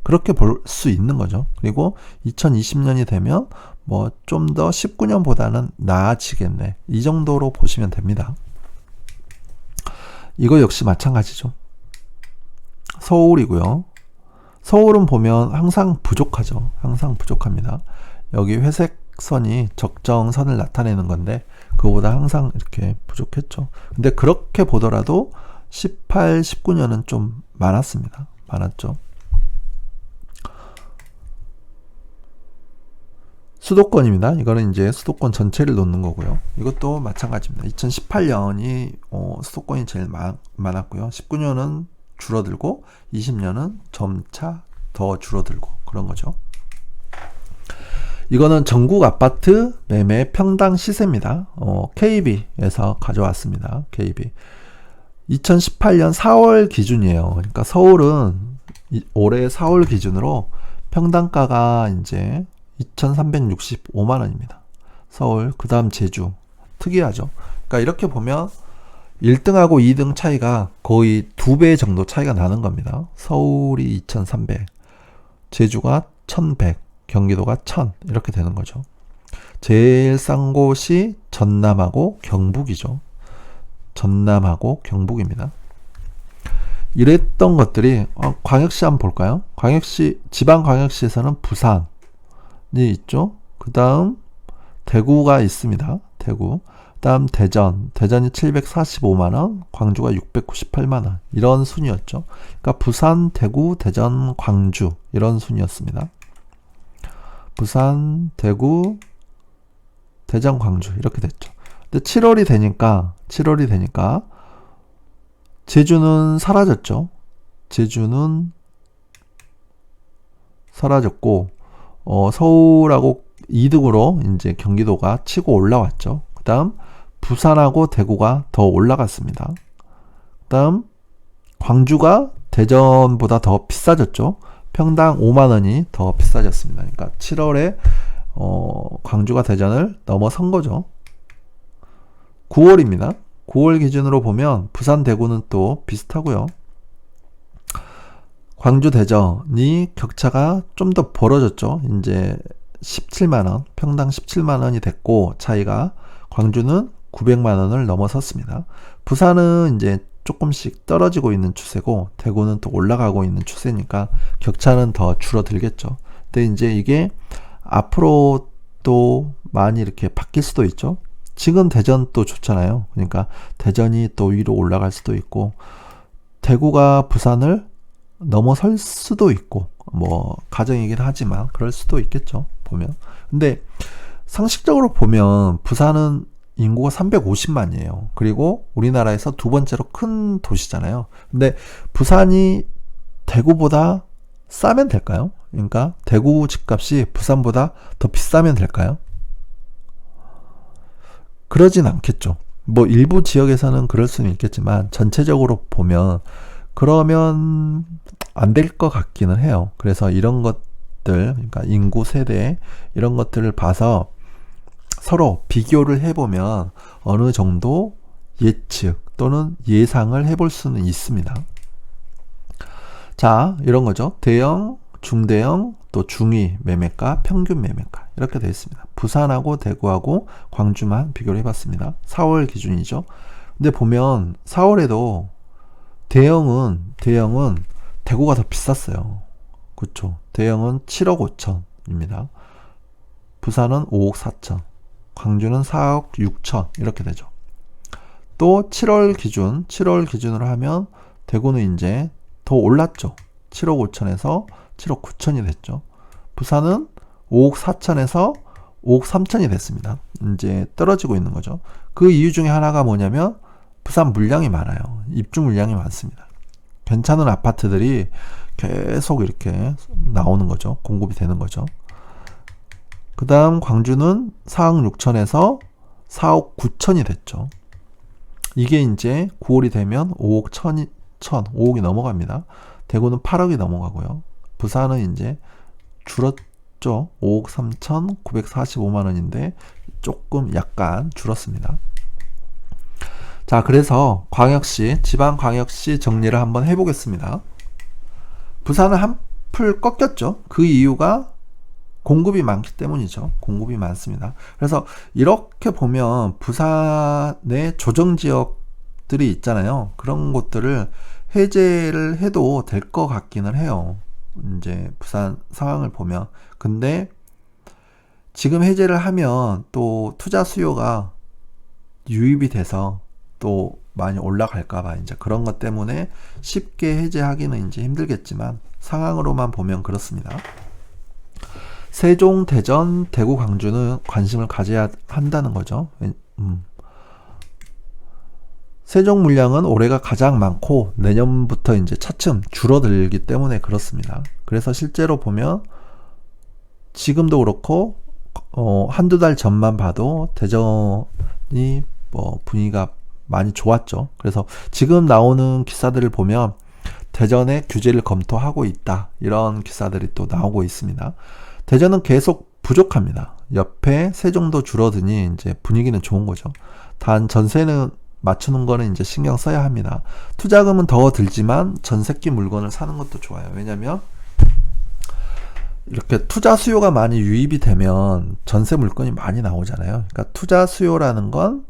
그렇게 볼 수 있는 거죠. 그리고 2020년이 되면 뭐 좀 더 19년보다는 나아지겠네. 이 정도로 보시면 됩니다. 이거 역시 마찬가지죠. 서울이고요. 서울은 보면 항상 부족하죠. 항상 부족합니다. 여기 회색 선이 적정선을 나타내는 건데 그거보다 항상 이렇게 부족했죠. 근데 그렇게 보더라도 18, 19년은 좀 많았죠. 수도권입니다. 이거는 이제 수도권 전체를 놓는 거고요. 이것도 마찬가지입니다. 2018년이 수도권이 제일 많았고요. 19년은 줄어들고 20년은 점차 더 줄어들고 그런 거죠. 이거는 전국 아파트 매매 평당 시세입니다. KB에서 가져왔습니다. KB. 2018년 4월 기준이에요. 그러니까 서울은 올해 4월 기준으로 평당가가 이제 2,365만 원입니다. 서울, 그 다음 제주. 특이하죠. 그러니까 이렇게 보면 1등하고 2등 차이가 거의 2배 정도 차이가 나는 겁니다. 서울이 2,300, 제주가 1,100, 경기도가 1,000 이렇게 되는 거죠. 제일 싼 곳이 전남하고 경북이죠. 전남하고 경북입니다. 이랬던 것들이 광역시 한번 볼까요? 지방광역시에서는 부산이 있죠. 그 다음 대구가 있습니다. 대구. 그 다음 대전이 745만원, 광주가 698만원 이런 순이었죠. 그러니까 부산, 대구, 대전, 광주 이런 순이었습니다. 부산, 대구, 대전, 광주 이렇게 됐죠. 근데 7월이 되니까 제주는 사라졌죠. 제주는 사라졌고 서울하고 2등으로 이제 경기도가 치고 올라왔죠. 그 다음 부산하고 대구가 더 올라갔습니다. 그 다음 광주가 대전보다 더 비싸졌죠. 평당 5만원이 더 비싸졌습니다. 그러니까 7월에 광주가 대전을 넘어선 거죠. 9월입니다. 9월 기준으로 보면 부산, 대구는 또 비슷하고요. 광주 대전이 격차가 좀 더 벌어졌죠. 이제 17만원, 평당 17만원이 됐고, 차이가 광주는 900만원을 넘어섰습니다. 부산은 이제 조금씩 떨어지고 있는 추세고, 대구는 또 올라가고 있는 추세니까 격차는 더 줄어들겠죠. 근데 이제 이게 앞으로 또 많이 이렇게 바뀔 수도 있죠. 지금 대전 또 좋잖아요. 그러니까 대전이 또 위로 올라갈 수도 있고, 대구가 부산을 넘어설 수도 있고, 뭐 가정이긴 하지만 그럴 수도 있겠죠, 보면. 근데 상식적으로 보면 부산은 인구가 350만이에요. 그리고 우리나라에서 두 번째로 큰 도시잖아요. 근데 부산이 대구보다 싸면 될까요? 그러니까 대구 집값이 부산보다 더 비싸면 될까요? 그러진 않겠죠. 뭐 일부 지역에서는 그럴 수는 있겠지만 전체적으로 보면 그러면 안 될 것 같기는 해요. 그래서 이런 것들, 그러니까 인구 세대 이런 것들을 봐서 서로 비교를 해보면 어느 정도 예측 또는 예상을 해볼 수는 있습니다. 자, 이런 거죠. 대형, 중대형, 또 중위 매매가, 평균 매매가 이렇게 되어 있습니다. 부산하고 대구하고 광주만 비교를 해봤습니다. 4월 기준이죠. 근데 보면 4월에도 대형은 대구가 더 비쌌어요. 그렇죠. 대형은 7억 5천입니다. 부산은 5억 4천, 광주는 4억 6천 이렇게 되죠. 또 7월 기준으로 하면 대구는 이제 더 올랐죠. 7억 5천에서 7억 9천이 됐죠. 부산은 5억 4천에서 5억 3천이 됐습니다. 이제 떨어지고 있는 거죠. 그 이유 중에 하나가 뭐냐면 부산 물량이 많아요. 입주 물량이 많습니다. 괜찮은 아파트들이 계속 이렇게 나오는 거죠. 공급이 되는 거죠. 그 다음 광주는 4억 6천에서 4억 9천이 됐죠. 이게 이제 9월이 되면 5억 5억이 넘어갑니다. 대구는 8억이 넘어가고요. 부산은 이제 줄었죠. 5억 3천 945만 원인데 조금 약간 줄었습니다. 자, 그래서 지방광역시 정리를 한번 해보겠습니다. 부산은 한풀 꺾였죠. 그 이유가 공급이 많기 때문이죠. 공급이 많습니다. 그래서 이렇게 보면 부산의 조정지역들이 있잖아요. 그런 곳들을 해제를 해도 될 것 같기는 해요. 이제 부산 상황을 보면. 근데 지금 해제를 하면 또 투자 수요가 유입이 돼서 또 많이 올라갈까봐 이제 그런 것 때문에 쉽게 해제하기는 이제 힘들겠지만 상황으로만 보면 그렇습니다. 세종, 대전, 대구, 광주는 관심을 가져야 한다는 거죠. 세종 물량은 올해가 가장 많고 내년부터 이제 차츰 줄어들기 때문에 그렇습니다. 그래서 실제로 보면 지금도 그렇고 한두 달 전만 봐도 대전이 뭐 분위기가 많이 좋았죠. 그래서 지금 나오는 기사들을 보면 대전의 규제를 검토하고 있다. 이런 기사들이 또 나오고 있습니다. 대전은 계속 부족합니다. 옆에 세종도 줄어드니 이제 분위기는 좋은 거죠. 단 전세는 맞추는 거는 이제 신경 써야 합니다. 투자금은 더 들지만 전세기 물건을 사는 것도 좋아요. 왜냐면 이렇게 투자 수요가 많이 유입이 되면 전세 물건이 많이 나오잖아요. 그러니까 투자 수요라는 건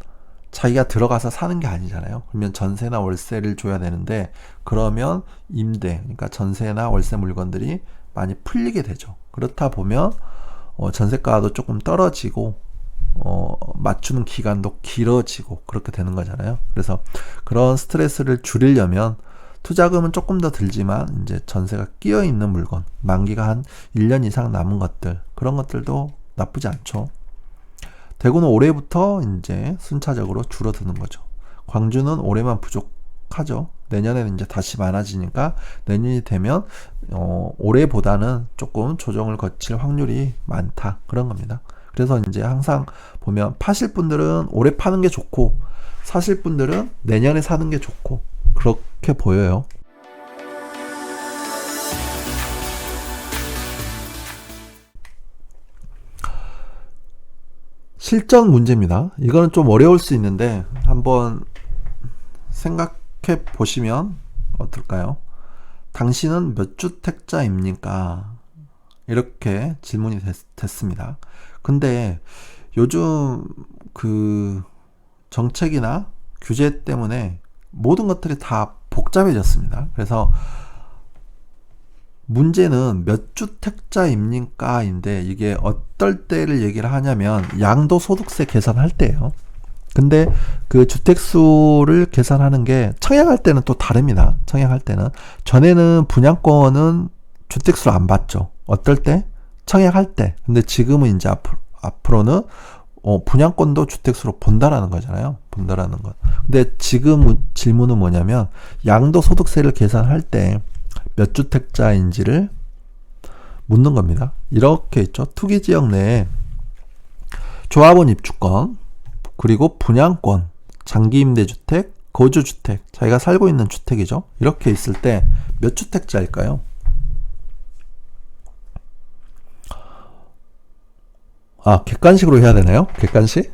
자기가 들어가서 사는 게 아니잖아요. 그러면 전세나 월세를 줘야 되는데 그러면 임대, 그러니까 전세나 월세 물건들이 많이 풀리게 되죠. 그렇다 보면 전세가도 조금 떨어지고 맞추는 기간도 길어지고 그렇게 되는 거잖아요. 그래서 그런 스트레스를 줄이려면 투자금은 조금 더 들지만 이제 전세가 끼어 있는 물건, 만기가 한 1년 이상 남은 것들, 그런 것들도 나쁘지 않죠. 대구는 올해부터 이제 순차적으로 줄어드는 거죠. 광주는 올해만 부족하죠. 내년에는 이제 다시 많아지니까 내년이 되면 올해보다는 조금 조정을 거칠 확률이 많다. 그런 겁니다. 그래서 이제 항상 보면 파실 분들은 올해 파는 게 좋고 사실 분들은 내년에 사는 게 좋고 그렇게 보여요. 실전 문제입니다. 이거는 좀 어려울 수 있는데 한번 생각해 보시면 어떨까요? 당신은 몇 주택자입니까? 이렇게 질문이 됐습니다. 근데 요즘 그 정책이나 규제 때문에 모든 것들이 다 복잡해졌습니다. 그래서 문제는 몇 주택자입니까? 인데 이게 어떨 때를 얘기를 하냐면 양도소득세 계산할 때예요. 근데 그 주택수를 계산하는 게 청약할 때는 또 다릅니다. 청약할 때는 전에는 분양권은 주택수를 안 봤죠. 어떨 때? 청약할 때. 근데 지금은 이제 앞으로는 분양권도 주택수로 본다라는 거잖아요. 본다라는 것. 근데 지금 질문은 뭐냐면 양도소득세를 계산할 때 몇 주택자인지를 묻는 겁니다. 이렇게 있죠. 투기지역 내에 조합원 입주권, 그리고 분양권, 장기임대주택, 거주주택, 자기가 살고 있는 주택이죠. 이렇게 있을 때 몇 주택자일까요? 객관식으로 해야 되나요? 객관식?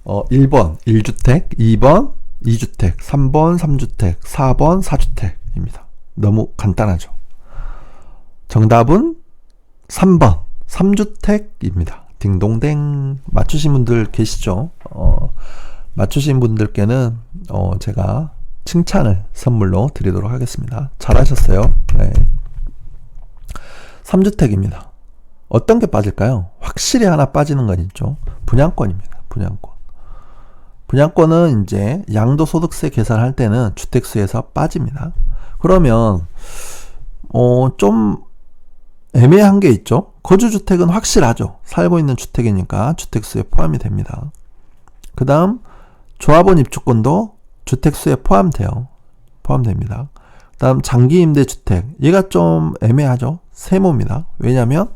1번 1주택, 2번 2주택, 3번 3주택, 4번 4주택입니다. 너무 간단하죠. 정답은 3번 3주택입니다. 딩동댕. 맞추신 분들 계시죠? 맞추신 분들께는 제가 칭찬을 선물로 드리도록 하겠습니다. 잘하셨어요. 네. 3주택입니다. 어떤 게 빠질까요? 확실히 하나 빠지는 건 있죠. 분양권입니다. 분양권은 이제 양도소득세 계산할 때는 주택수에서 빠집니다. 그러면 좀 애매한 게 있죠. 거주주택은 확실하죠. 살고 있는 주택이니까 주택수에 포함이 됩니다. 그 다음 조합원 입주권도 주택수에 포함됩니다. 그 다음 장기임대주택, 얘가 좀 애매하죠. 세모입니다. 왜냐면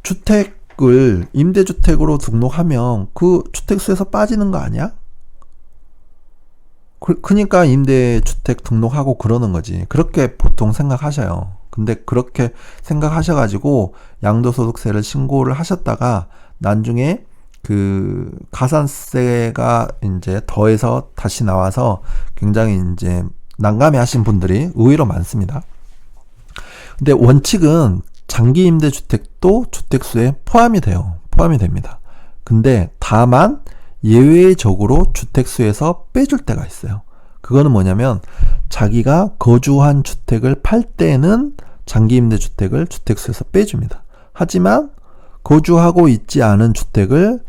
주택을 임대주택으로 등록하면 그 주택수에서 빠지는 거 아니야? 그러니까 임대주택 등록하고 그러는 거지. 그렇게 보통 생각하셔요. 근데 그렇게 생각하셔가지고 양도소득세를 신고를 하셨다가 나중에 그 가산세가 이제 더해서 다시 나와서 굉장히 이제 난감해 하신 분들이 의외로 많습니다. 근데 원칙은 장기임대주택도 주택수에 포함이 됩니다. 근데 다만 예외적으로 주택수에서 빼줄 때가 있어요. 그거는 뭐냐면 자기가 거주한 주택을 팔 때는 장기임대주택을 주택수에서 빼줍니다. 하지만 거주하고 있지 않은 주택을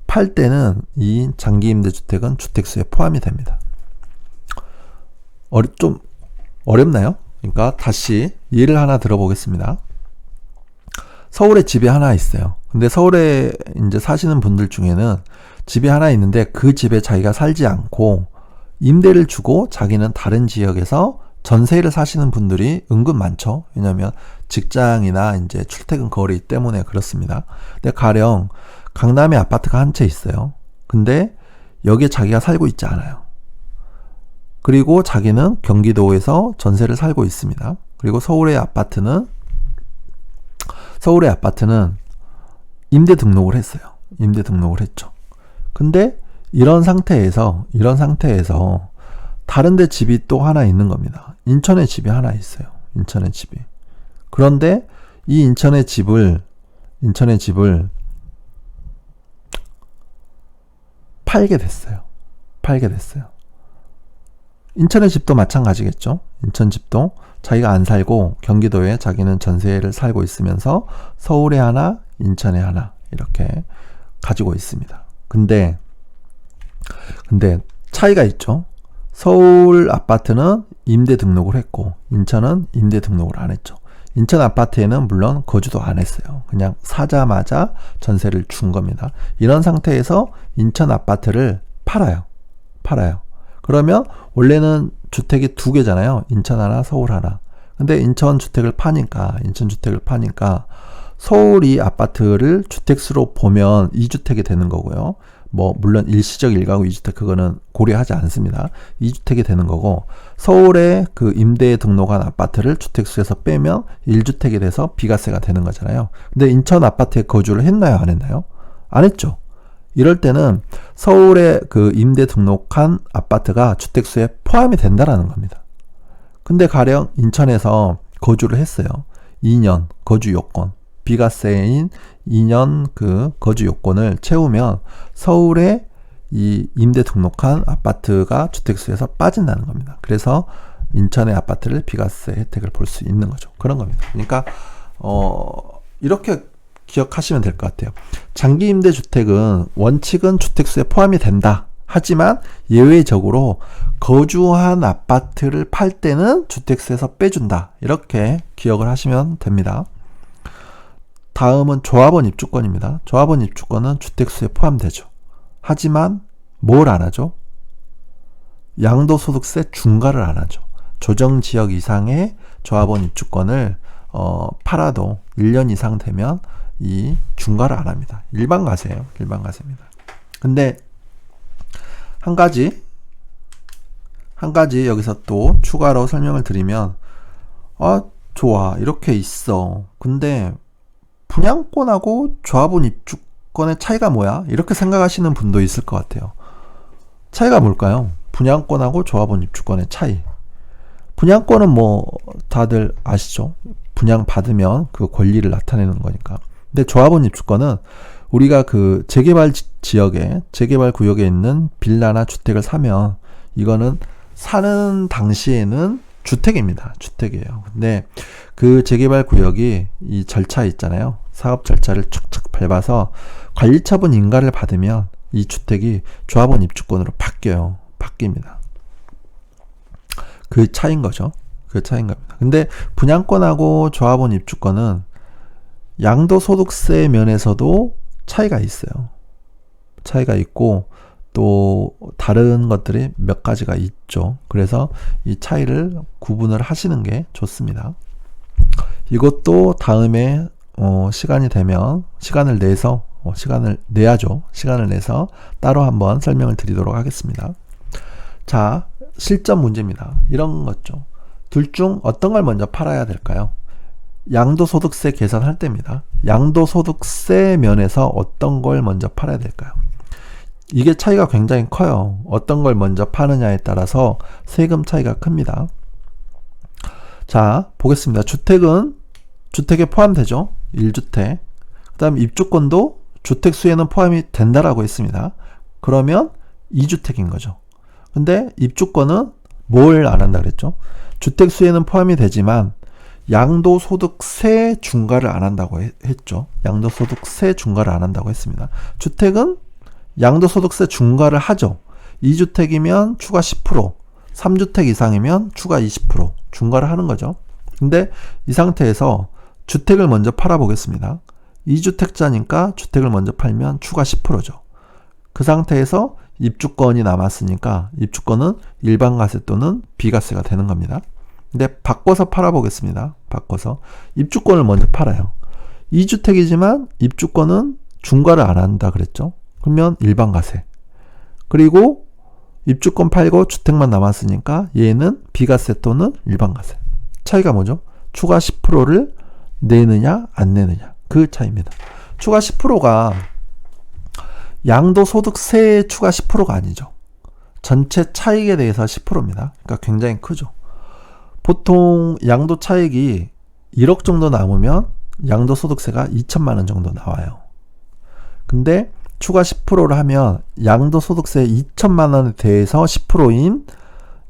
팔 때는 이 장기임대주택은 주택수에 포함이 됩니다. 좀 어렵나요? 그러니까 다시 예를 하나 들어보겠습니다. 서울에 집이 하나 있어요. 근데 서울에 이제 사시는 분들 중에는 집이 하나 있는데 그 집에 자기가 살지 않고 임대를 주고 자기는 다른 지역에서 전세를 사시는 분들이 은근 많죠. 왜냐하면 직장이나 이제 출퇴근 거리 때문에 그렇습니다. 근데 가령 강남에 아파트가 한 채 있어요. 근데 여기에 자기가 살고 있지 않아요. 그리고 자기는 경기도에서 전세를 살고 있습니다. 그리고 서울의 아파트는 임대 등록을 했어요. 임대 등록을 했죠. 근데 이런 상태에서 다른 데 집이 또 하나 있는 겁니다. 인천에 집이 하나 있어요. 인천에 집이. 그런데 이 인천의 집을 팔게 됐어요. 인천의 집도 마찬가지겠죠. 인천 집도 자기가 안 살고 경기도에 자기는 전세를 살고 있으면서 서울에 하나, 인천에 하나 이렇게 가지고 있습니다. 근데 차이가 있죠. 서울 아파트는 임대 등록을 했고 인천은 임대 등록을 안 했죠. 인천 아파트에는 물론 거주도 안 했어요. 그냥 사자마자 전세를 준 겁니다. 이런 상태에서 인천 아파트를 팔아요. 그러면 원래는 주택이 두 개잖아요. 인천 하나, 서울 하나. 근데 인천 주택을 파니까 서울이 아파트를 주택수로 보면 2주택이 되는 거고요. 물론 일시적 1가구 2주택 그거는 고려하지 않습니다. 2주택이 되는 거고, 서울에 그 임대에 등록한 아파트를 주택수에서 빼면 1주택이 돼서 비과세가 되는 거잖아요. 근데 인천 아파트에 거주를 했나요? 안 했나요? 안 했죠. 이럴 때는 서울에 그 임대 등록한 아파트가 주택수에 포함이 된다라는 겁니다. 근데 가령 인천에서 거주를 했어요. 2년 거주 요건, 비과세인 2년 그 거주 요건을 채우면 서울에 이 임대 등록한 아파트가 주택수에서 빠진다는 겁니다. 그래서 인천의 아파트를 비과세 혜택을 볼 수 있는 거죠. 그런 겁니다. 그러니까 이렇게 기억하시면 될 것 같아요. 장기 임대 주택은 원칙은 주택수에 포함이 된다. 하지만 예외적으로 거주한 아파트를 팔 때는 주택수에서 빼준다. 이렇게 기억을 하시면 됩니다. 다음은 조합원 입주권입니다. 조합원 입주권은 주택수에 포함되죠. 하지만 뭘 안 하죠? 양도소득세 중과를 안 하죠. 조정지역 이상의 조합원 입주권을 팔아도 1년 이상 되면 이 중과를 안 합니다. 일반 과세예요. 일반 과세입니다. 근데 한 가지 여기서 또 추가로 설명을 드리면 좋아. 이렇게 있어. 근데 분양권하고 조합원 입주권의 차이가 뭐야? 이렇게 생각하시는 분도 있을 것 같아요. 차이가 뭘까요? 분양권하고 조합원 입주권의 차이. 분양권은 뭐 다들 아시죠? 분양받으면 그 권리를 나타내는 거니까. 근데 조합원 입주권은 우리가 그 재개발 지역에, 재개발 구역에 있는 빌라나 주택을 사면 이거는 사는 당시에는 주택입니다. 주택이에요. 근데 그 재개발 구역이 이 절차 있잖아요. 사업 절차를 척척 밟아서 관리처분 인가를 받으면 이 주택이 조합원 입주권으로 바뀌어요. 바뀝니다. 그 차이인 거죠. 그 차이인 겁니다. 근데 분양권하고 조합원 입주권은 양도소득세 면에서도 차이가 있어요. 차이가 있고 또 다른 것들이 몇 가지가 있죠. 그래서 이 차이를 구분을 하시는 게 좋습니다. 이것도 다음에 시간이 되면 시간을 내야죠. 시간을 내서 따로 한번 설명을 드리도록 하겠습니다. 자, 실전 문제입니다. 이런 거죠. 둘 중 어떤 걸 먼저 팔아야 될까요? 양도소득세 계산할 때입니다. 양도소득세 면에서 어떤 걸 먼저 팔아야 될까요? 이게 차이가 굉장히 커요. 어떤 걸 먼저 파느냐에 따라서 세금 차이가 큽니다. 자, 보겠습니다. 주택은 주택에 포함되죠. 1주택. 그 다음 입주권도 주택수에는 포함이 된다라고 했습니다. 그러면 2주택인 거죠. 근데 입주권은 뭘 안 한다 그랬죠? 주택수에는 포함이 되지만 양도소득세 중과를 안 한다고 했죠. 양도소득세 중과를 안 한다고 했습니다. 주택은 양도소득세 중과를 하죠. 2주택이면 추가 10%, 3주택 이상이면 추가 20% 중과를 하는 거죠. 근데 이 상태에서 주택을 먼저 팔아보겠습니다. 2주택자니까 주택을 먼저 팔면 추가 10%죠. 그 상태에서 입주권이 남았으니까 입주권은 일반과세 또는 비과세가 되는 겁니다. 근데 바꿔서 팔아보겠습니다. 바꿔서 입주권을 먼저 팔아요. 2주택이지만 입주권은 중과를 안 한다 그랬죠. 그러면 일반과세. 그리고 입주권 팔고 주택만 남았으니까 얘는 비과세 또는 일반과세. 차이가 뭐죠? 추가 10%를 내느냐 안 내느냐. 그 차이입니다. 추가 10%가 양도소득세의 추가 10%가 아니죠. 전체 차익에 대해서 10%입니다. 그러니까 굉장히 크죠. 보통 양도 차익이 1억 정도 남으면 양도소득세가 2천만 원 정도 나와요. 근데 추가 10%를 하면 양도소득세 2천만 원에 대해서 10%인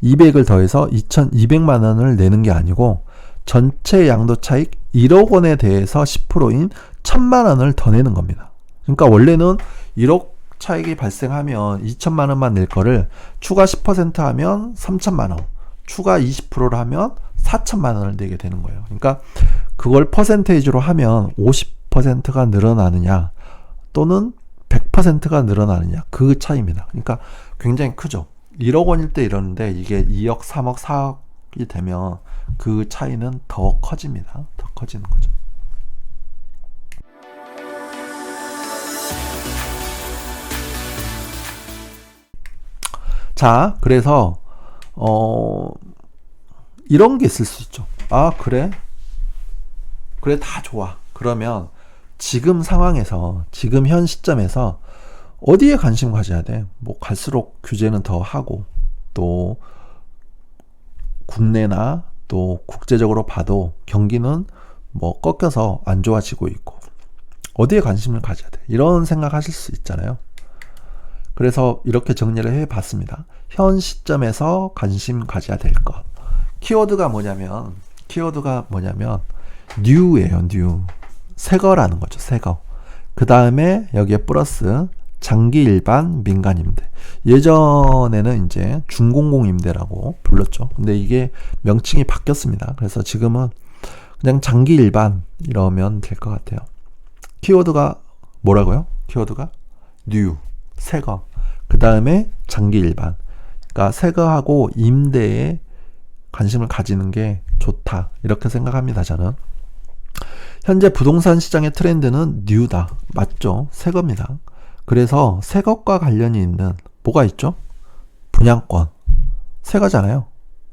200을 더해서 2,200만 원을 내는 게 아니고 전체 양도 차익 1억 원에 대해서 10%인 1,000만 원을 더 내는 겁니다. 그러니까 원래는 1억 차익이 발생하면 2천만 원만 낼 거를 추가 10% 하면 3천만 원, 추가 20%를 하면 4천만 원을 내게 되는 거예요. 그러니까 그걸 퍼센테이지로 하면 50%가 늘어나느냐 또는 100%가 늘어나느냐 그 차이입니다. 그러니까 굉장히 크죠. 1억 원일 때 이러는데 이게 2억, 3억, 4억이 되면 그 차이는 더 커집니다. 더 커지는 거죠. 자, 그래서 이런 게 있을 수 있죠. 아, 그래 다 좋아. 그러면 지금 상황에서, 지금 현 시점에서 어디에 관심 가져야 돼? 뭐 갈수록 규제는 더 하고 또 국내나 또 국제적으로 봐도 경기는 뭐 꺾여서 안 좋아지고 있고 어디에 관심을 가져야 돼? 이런 생각하실 수 있잖아요. 그래서 이렇게 정리를 해봤습니다. 현 시점에서 관심 가져야 될 것. 키워드가 뭐냐면 new예요. new. 새거라는 거죠. 새거. 그 다음에 여기에 플러스 장기 일반 민간 임대. 예전에는 이제 중공공 임대라고 불렀죠. 근데 이게 명칭이 바뀌었습니다. 그래서 지금은 그냥 장기 일반 이러면 될 것 같아요. 키워드가 뭐라고요? 키워드가 new, 새거. 그 다음에 장기 일반. 그러니까 새거하고 임대에 관심을 가지는 게 좋다. 이렇게 생각합니다. 저는. 현재 부동산 시장의 트렌드는 new다. 맞죠? 새겁니다. 그래서 새것과 관련이 있는 뭐가 있죠? 분양권. 새거잖아요.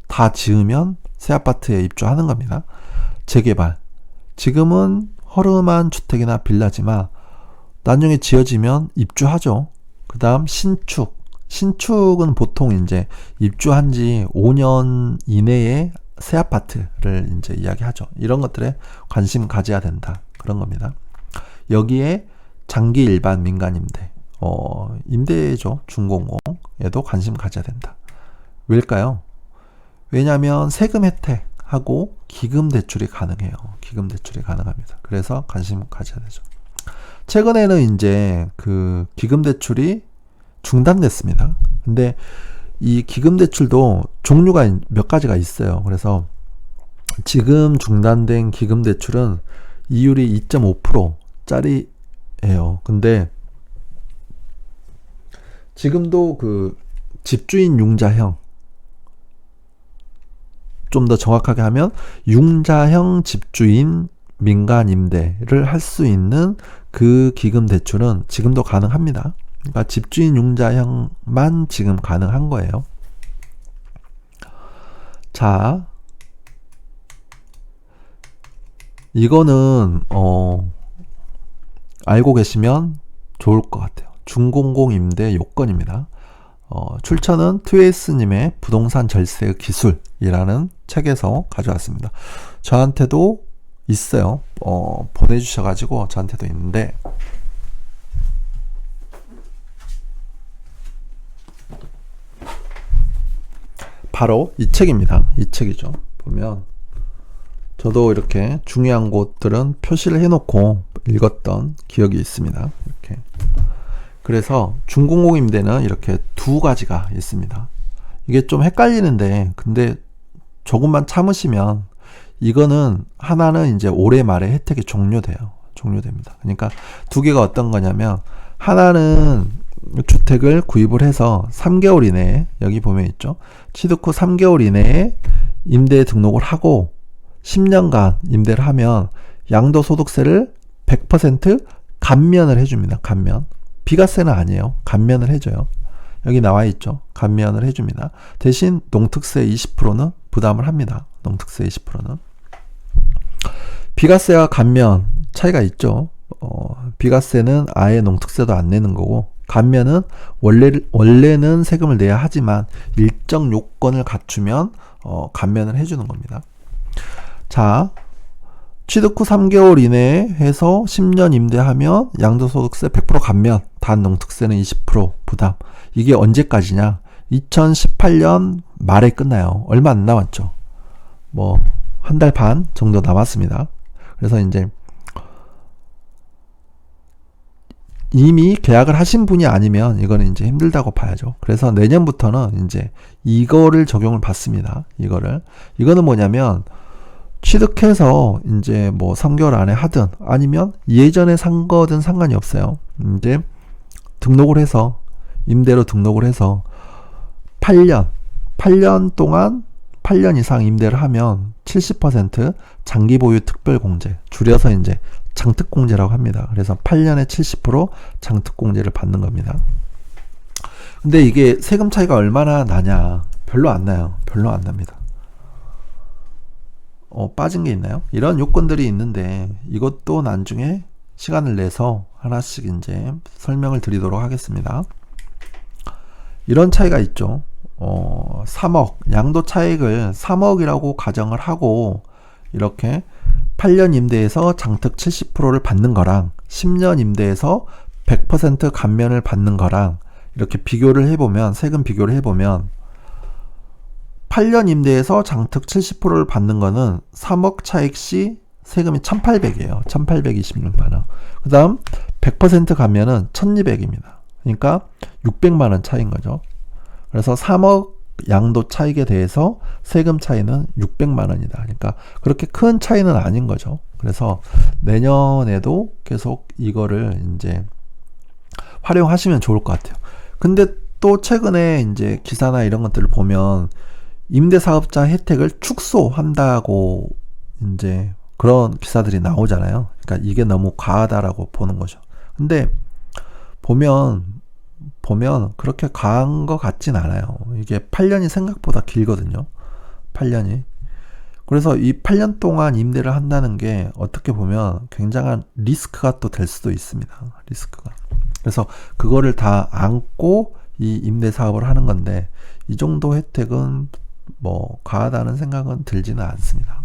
다 지으면 새 아파트에 입주하는 겁니다. 재개발. 지금은 허름한 주택이나 빌라지만 나중에 지어지면 입주하죠. 그 다음 신축. 신축은 보통 이제 입주한 지 5년 이내에 새 아파트를 이제 이야기하죠. 이런 것들에 관심 가져야 된다. 그런 겁니다. 여기에 장기 일반 민간 임대. 임대죠. 중공공에도 관심 가져야 된다. 왜일까요? 왜냐하면 세금 혜택하고 기금 대출이 가능해요. 기금 대출이 가능합니다. 그래서 관심 가져야 되죠. 최근에는 이제 그 기금 대출이 중단됐습니다. 근데 이 기금 대출도 종류가 몇 가지가 있어요. 그래서 지금 중단된 기금 대출은 이율이 2.5%짜리예요. 근데 지금도 그 집주인 융자형, 좀 더 정확하게 하면 융자형 집주인 민간 임대를 할 수 있는 그 기금 대출은 지금도 가능합니다. 그러니까 집주인 융자형만 지금 가능한 거예요. 자, 이거는 알고 계시면 좋을 것 같아요. 중공공 임대 요건입니다. 출처는 트웨이스님의 부동산 절세 기술이라는 책에서 가져왔습니다. 저한테도 있어요. 보내주셔가지고 저한테도 있는데 바로 이 책입니다. 이 책이죠. 보면 저도 이렇게 중요한 곳들은 표시를 해놓고 읽었던 기억이 있습니다. 이렇게. 그래서 중공공 임대는 이렇게 두 가지가 있습니다. 이게 좀 헷갈리는데 근데 조금만 참으시면 이거는 하나는 이제 올해 말에 혜택이 종료됩니다. 그러니까 두 개가 어떤 거냐면 하나는 주택을 구입을 해서 3개월 이내에 여기 보면 있죠. 취득 후 3개월 이내에 임대 등록을 하고 10년간 임대를 하면 양도소득세를 100% 감면을 해줍니다. 감면. 비과세는 아니에요. 감면을 해줘요. 여기 나와 있죠. 감면을 해줍니다. 대신 농특세 20%는 부담을 합니다. 농특세 20%는. 비과세와 감면 차이가 있죠. 비과세는 아예 농특세도 안 내는 거고 감면은 원래는 세금을 내야 하지만 일정 요건을 갖추면 감면을 해주는 겁니다. 자, 취득 후 3개월 이내에 해서 10년 임대하면 양도소득세 100% 감면, 단 농특세는 20% 부담. 이게 언제까지냐? 2018년 말에 끝나요. 얼마 안 남았죠. 뭐 한 달 반 정도 남았습니다. 그래서 이제 이미 계약을 하신 분이 아니면 이거는 이제 힘들다고 봐야죠. 그래서 내년부터는 이제 이거를 적용을 받습니다. 이거는 뭐냐면 취득해서 이제 뭐 3개월 안에 하든 아니면 예전에 산 거든 상관이 없어요. 이제 등록을 해서 임대로 등록을 해서 8년 동안 8년 이상 임대를 하면 70% 장기 보유 특별 공제, 줄여서 이제 장특 공제라고 합니다. 그래서 8년에 70% 장특 공제를 받는 겁니다. 근데 이게 세금 차이가 얼마나 나냐? 별로 안 나요. 별로 안 납니다. 빠진 게 있나요? 이런 요건들이 있는데 이것도 나중에 시간을 내서 하나씩 이제 설명을 드리도록 하겠습니다. 이런 차이가 있죠. 3억, 양도 차익을 3억이라고 가정을 하고 이렇게 8년 임대에서 장특 70%를 받는 거랑 10년 임대에서 100% 감면을 받는 거랑 이렇게 비교를 해보면, 세금 비교를 해보면 8년 임대에서 장특 70%를 받는 거는 3억 차익 시 세금이 1,800이에요. 1,826만원. 그 다음 100% 가면은 1,200입니다. 그러니까 600만원 차이인 거죠. 그래서 3억 양도 차익에 대해서 세금 차이는 600만원이다. 그러니까 그렇게 큰 차이는 아닌 거죠. 그래서 내년에도 계속 이거를 이제 활용하시면 좋을 것 같아요. 근데 또 최근에 이제 기사나 이런 것들을 보면 임대사업자 혜택을 축소한다고 이제 그런 기사들이 나오잖아요. 그러니까 이게 너무 과하다라고 보는 거죠. 근데 보면 그렇게 과한 것 같진 않아요. 이게 8년이 생각보다 길거든요. 8년이. 그래서 이 8년 동안 임대를 한다는 게 어떻게 보면 굉장한 리스크가 또 될 수도 있습니다. 리스크가. 그래서 그거를 다 안고 이 임대 사업을 하는 건데 이 정도 혜택은 뭐 과하다는 생각은 들지는 않습니다.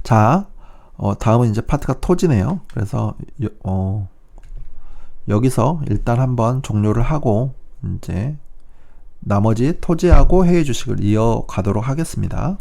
자, 다음은 이제 파트가 토지네요. 그래서 여기서 일단 한번 종료를 하고 이제 나머지 토지하고 해외 주식을 이어가도록 하겠습니다.